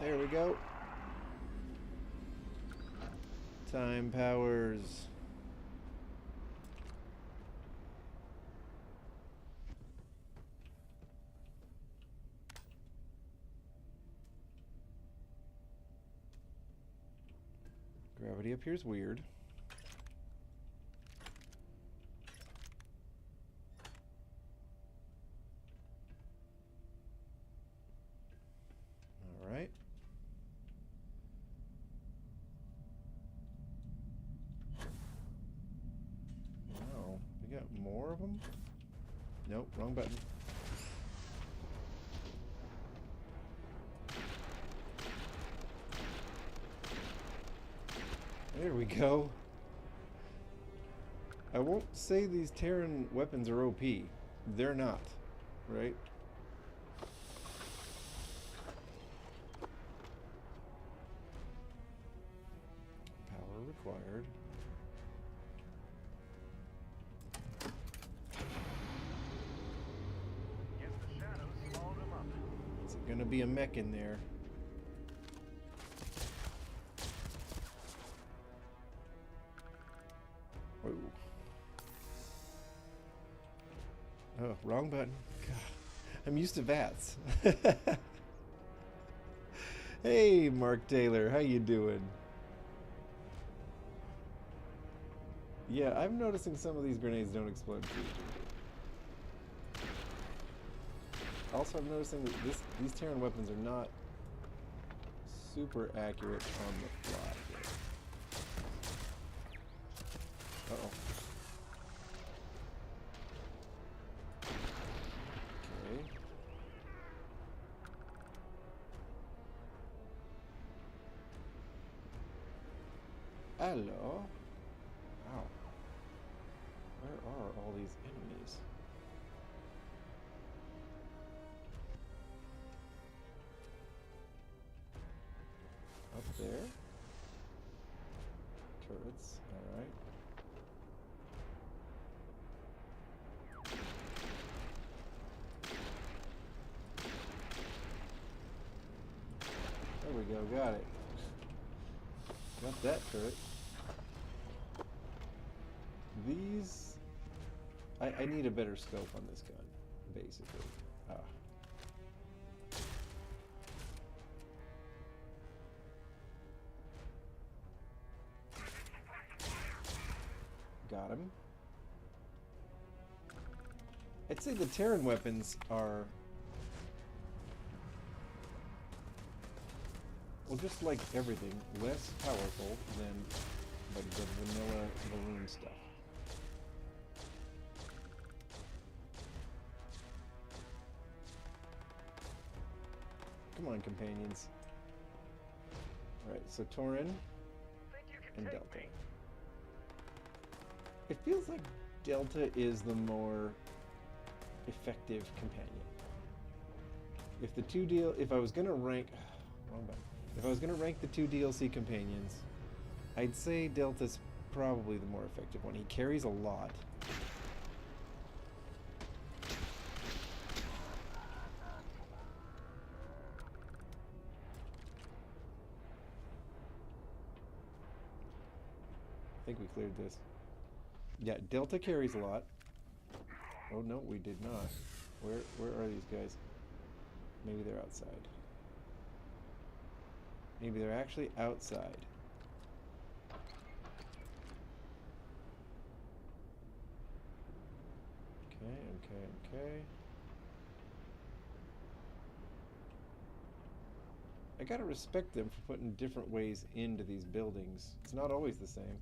There we go. Time powers. Gravity up here is weird. All right. Wow, we got more of them? Nope, wrong button. There we go. I won't say these Terran weapons are OP. They're not, right? Power required. Guess the shadows swallowed him up. Is it gonna be a mech in there? Whoa. Oh, wrong button. God, I'm used to VATS. Hey, Mark Taylor, how you doing? Yeah, I'm noticing some of these grenades don't explode too. Also, I'm noticing that these Terran weapons are not super accurate on the fly here. Uh-oh. Okay. Hello. Wow. Where are all these enemies? Up there. Turrets. Alright. There we go. Got it. Got that turret. These... I need a better scope on this gun, basically. Ah. Got him. I'd say the Terran weapons are... well, just like everything, less powerful than the vanilla balloon stuff. Come on, companions. Alright, so Torin and Delta. It feels like Delta is the more effective companion. If I was gonna rank... wrong button. If I was gonna rank the two DLC companions, I'd say Delta's probably the more effective one. He carries a lot. I think we cleared this. Yeah, Delta carries a lot. Oh no, we did not. Where are these guys? Maybe they're outside. Maybe they're actually outside. Okay. I gotta respect them for putting different ways into these buildings. It's not always the same.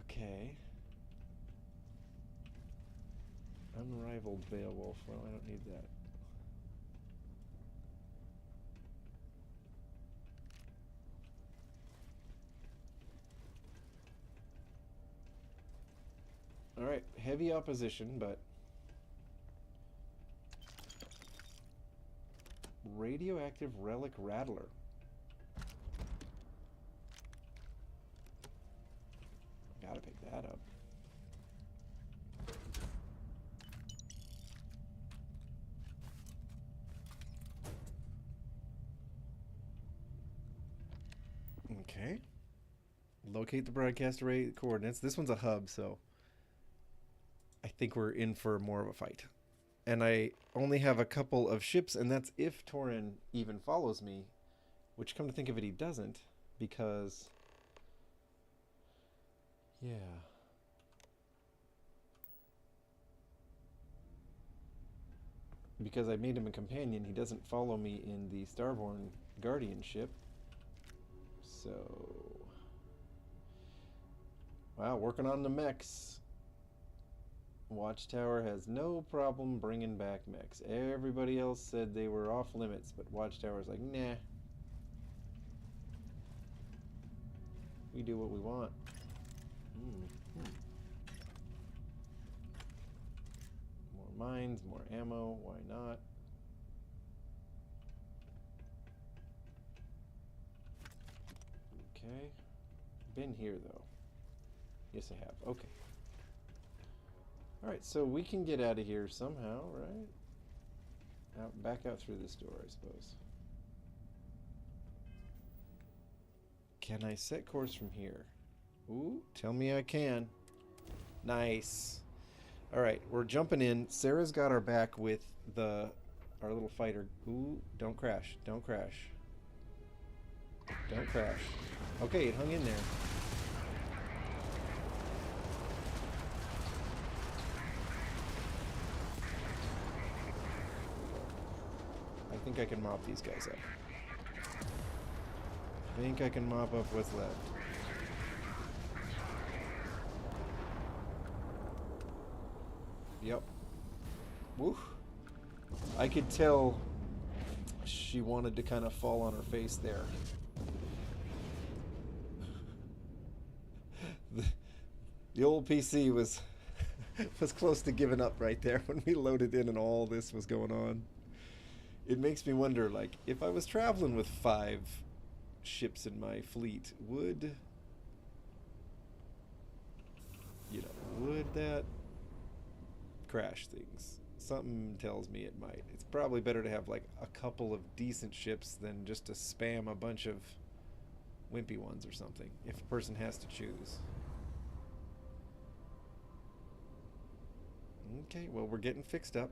Okay. Unrivaled Beowulf. Well, I don't need that. Alright, heavy opposition, but... radioactive relic rattler. Gotta pick that up. Okay. Locate the broadcast array coordinates. This one's a hub, so I think we're in for more of a fight. And I only have a couple of ships, and that's if Torin even follows me, which, come to think of it, he doesn't, because... yeah. Because I made him a companion, he doesn't follow me in the Starborn guardianship. So... wow, working on the mechs. Watchtower has no problem bringing back mechs. Everybody else said they were off limits, but Watchtower's like, nah. We do what we want. More mines, more ammo, why not? Okay. Been here, though. Yes, I have. Okay. Alright, so we can get out of here somehow, right? Back out through this door, I suppose. Can I set course from here? Ooh, tell me I can. Nice. Alright, we're jumping in. Sarah's got our back with our little fighter. Ooh, don't crash. Don't crash. Don't crash. Okay, it hung in there. think I can mop these guys up. I think I can mop up what's left. Yep. Woo. I could tell she wanted to kind of fall on her face there. The old PC was was close to giving up right there when we loaded in and all this was going on. It makes me wonder, like, if I was traveling with 5 ships in my fleet, would that crash things? Something tells me it might. It's probably better to have like a couple of decent ships than just to spam a bunch of wimpy ones or something, if a person has to choose. Okay, well, we're getting fixed up.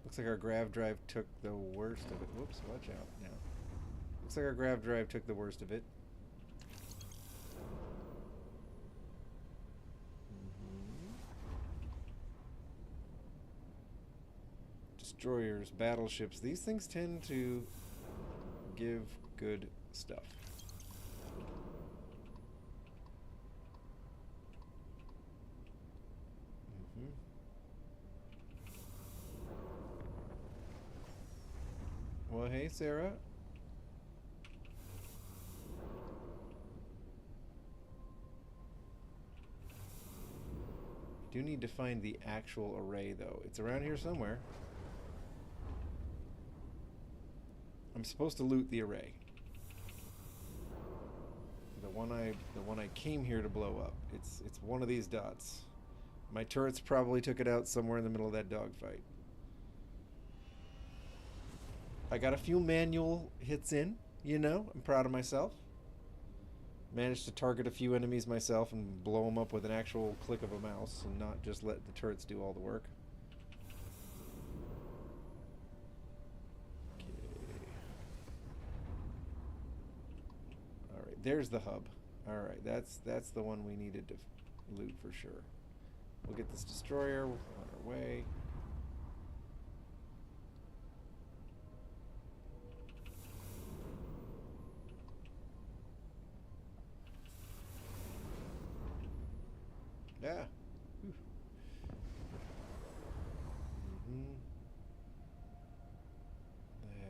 Looks like our grav drive took the worst of it. Whoops, watch out now. Looks like our grav drive took the worst of it. Destroyers, battleships, these things tend to give good stuff. Well, hey, Sarah. Do need to find the actual array, though. It's around here somewhere. I'm supposed to loot the array. The one I came here to blow up. It's one of these dots. My turrets probably took it out somewhere in the middle of that dogfight. I got a few manual hits in, you know. I'm proud of myself. Managed to target a few enemies myself and blow them up with an actual click of a mouse and not just let the turrets do all the work. Okay. Alright, there's the hub. Alright, that's the one we needed to loot for sure. We'll get this destroyer on our way. Yeah.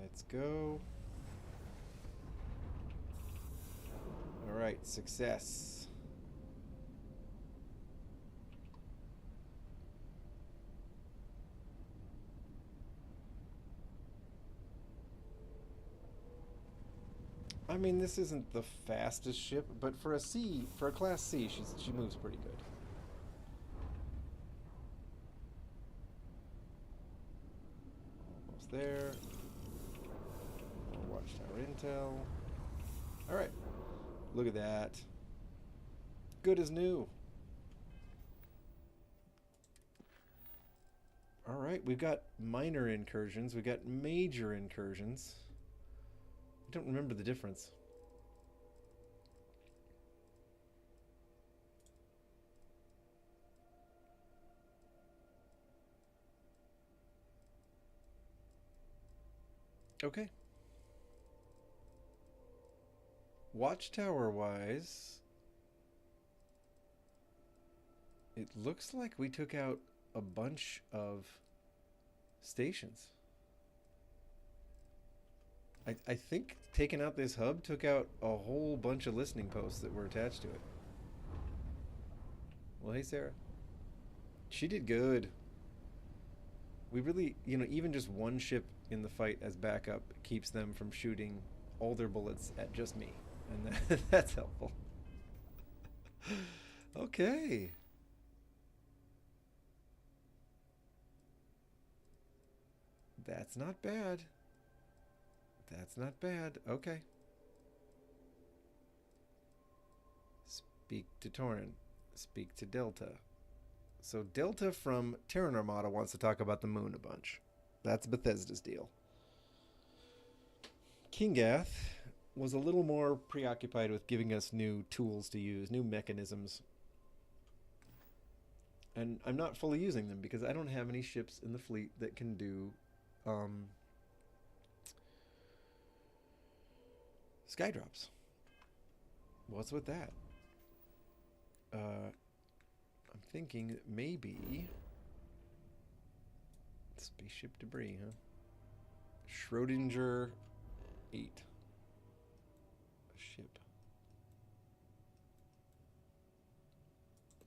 Let's go. All right, success. I mean, this isn't the fastest ship, but for a class C, she moves pretty good. Almost there. More watchtower intel. All right, look at that. Good as new. All right, we've got minor incursions. We've got major incursions. I don't remember the difference. Okay. Watchtower wise, it looks like we took out a bunch of stations. I think taking out this hub took out a whole bunch of listening posts that were attached to it. Well, hey, Sarah. She did good. We really, even just one ship in the fight as backup keeps them from shooting all their bullets at just me. And that's helpful. Okay. That's not bad. That's not bad. Okay. Speak to Torin. Speak to Delta. So Delta from Terran Armada wants to talk about the moon a bunch. That's Bethesda's deal. Kingath was a little more preoccupied with giving us new tools to use, new mechanisms. And I'm not fully using them because I don't have any ships in the fleet that can do Skydrops. What's with that? I'm thinking that maybe spaceship debris, huh? Schrodinger 8. A ship.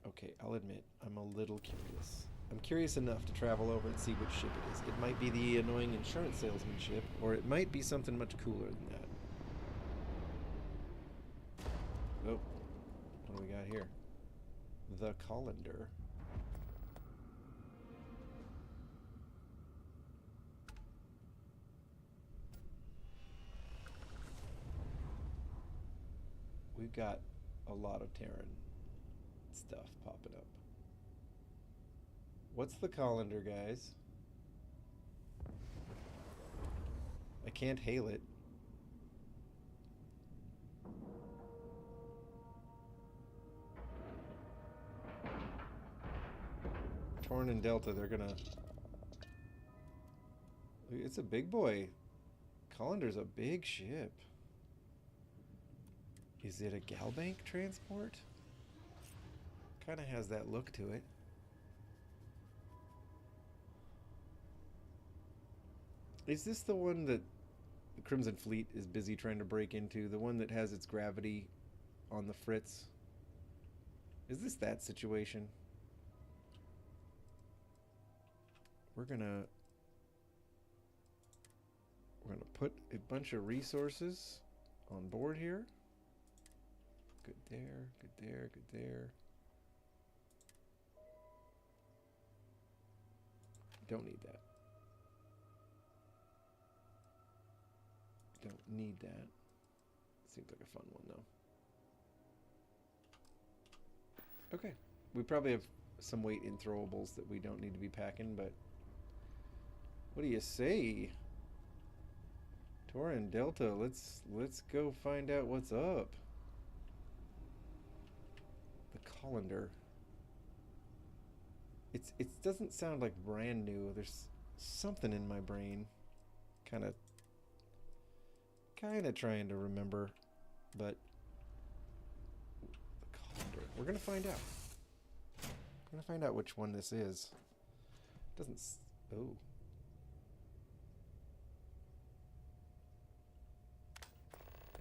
Okay, I'll admit, I'm a little curious. I'm curious enough to travel over and see which ship it is. It might be the annoying insurance salesman ship, or it might be something much cooler than that. Oh, what do we got here? The Colander. We've got a lot of Terran stuff popping up. What's the Colander, guys? I can't hail it. Torn and Delta, they're gonna... It's a big boy. Colander's a big ship. Is it a Galbank transport? Kind of has that look to it. Is this the one that the Crimson Fleet is busy trying to break into? The one that has its gravity on the fritz? Is this that situation? We're gonna put a bunch of resources on board here. Good there, good there, good there. Don't need that. Don't need that. Seems like a fun one though. Okay. We probably have some weight in throwables that we don't need to be packing, but what do you say? Tora and Delta, let's go find out what's up. The Colander. It doesn't sound like brand new. There's something in my brain kind of trying to remember, but the Colander. We're gonna find out. We're gonna find out which one this is. Doesn't oh.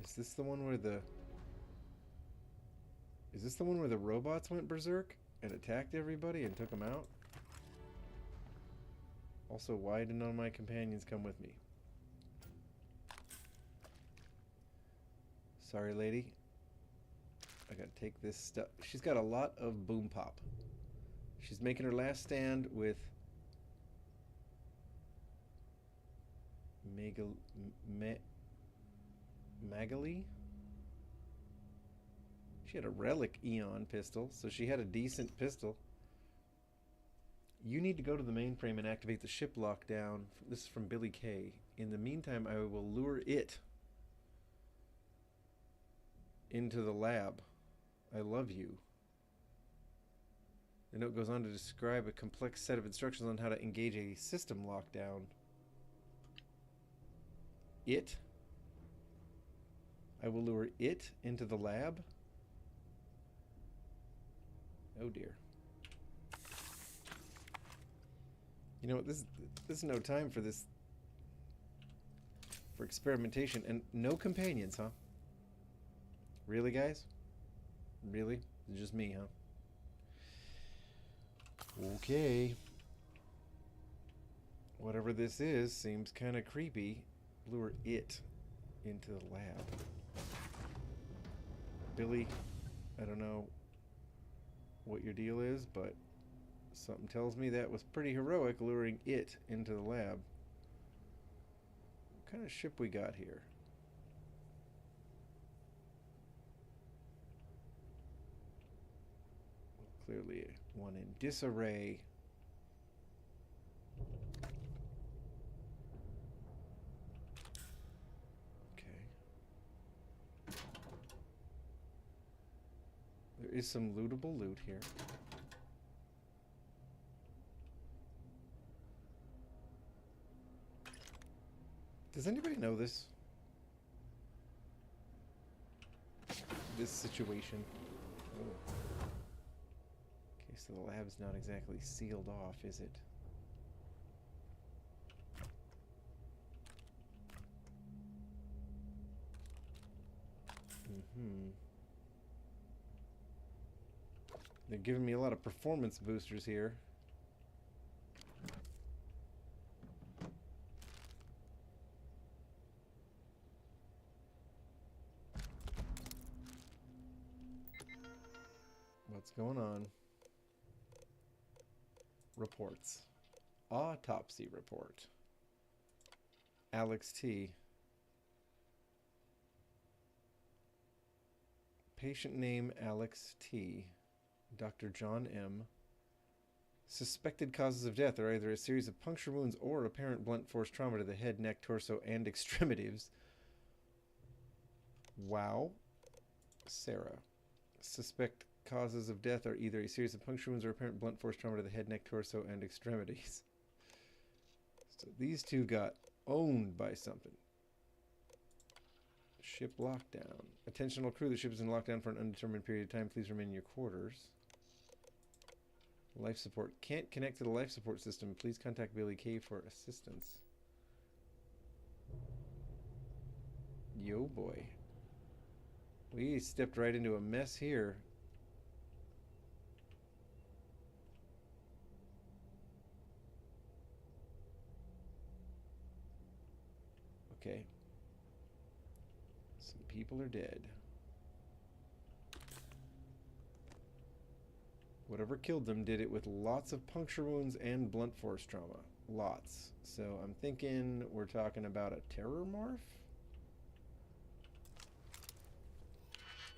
Is this the one where the... Is this the one where the robots went berserk and attacked everybody and took them out? Also, why did none of my companions come with me? Sorry, lady. I gotta take this stuff. She's got a lot of boom pop. She's making her last stand with Magali? She had a relic Eon pistol, so she had a decent pistol. You need to go to the mainframe and activate the ship lockdown. This is from Billy K. In the meantime, I will lure it into the lab. I love you. The note goes on to describe a complex set of instructions on how to engage a system lockdown. It? I will lure it into the lab? Oh dear. You know what, this is no time for this, for experimentation, and no companions, huh? Really, guys? Really? It's just me, huh? Okay. Whatever this is seems kind of creepy. Lure it into the lab. Billy, I don't know what your deal is, but something tells me that was pretty heroic, luring it into the lab. What kind of ship we got here? Well, clearly one in disarray. There is some lootable loot here. Does anybody know this? this situation. Oh. Okay, so the lab's not exactly sealed off, is it? Mm-hmm. They're giving me a lot of performance boosters here. What's going on? Reports. Autopsy report. Alex T. Patient name Alex T. Dr. John M. Suspected causes of death are either a series of puncture wounds or apparent blunt force trauma to the head, neck, torso, and extremities. Wow. Sarah. Suspect causes of death are either a series of puncture wounds or apparent blunt force trauma to the head, neck, torso, and extremities. So these two got owned by something. Ship lockdown. Attention all crew, the ship is in lockdown for an undetermined period of time. Please remain in your quarters. Life support. Can't connect to the life support system. Please contact Billy K for assistance. Yo boy. We stepped right into a mess here. Okay. Some people are dead. Whatever killed them did it with lots of puncture wounds and blunt force trauma. Lots. So I'm thinking we're talking about a terror morph?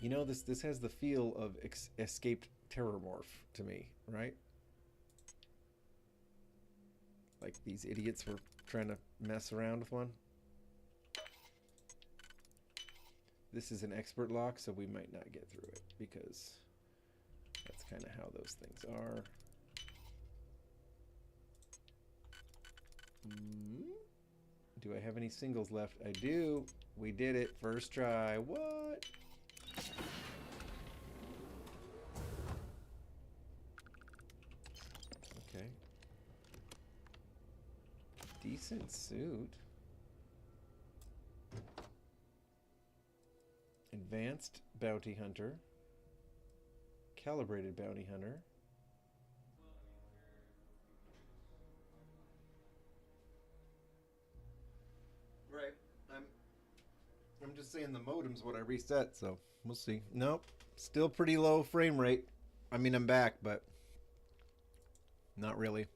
You know, this has the feel of escaped terror morph to me, right? Like these idiots were trying to mess around with one. This is an expert lock, so we might not get through it because that's kind of how those things are. Do I have any singles left? I do. We did it. First try. What? Okay. Decent suit. Advanced bounty hunter. Calibrated bounty hunter. Right. I'm just saying the modem's what I reset, so we'll see. Nope. Still pretty low frame rate. I mean, I'm back, but not really.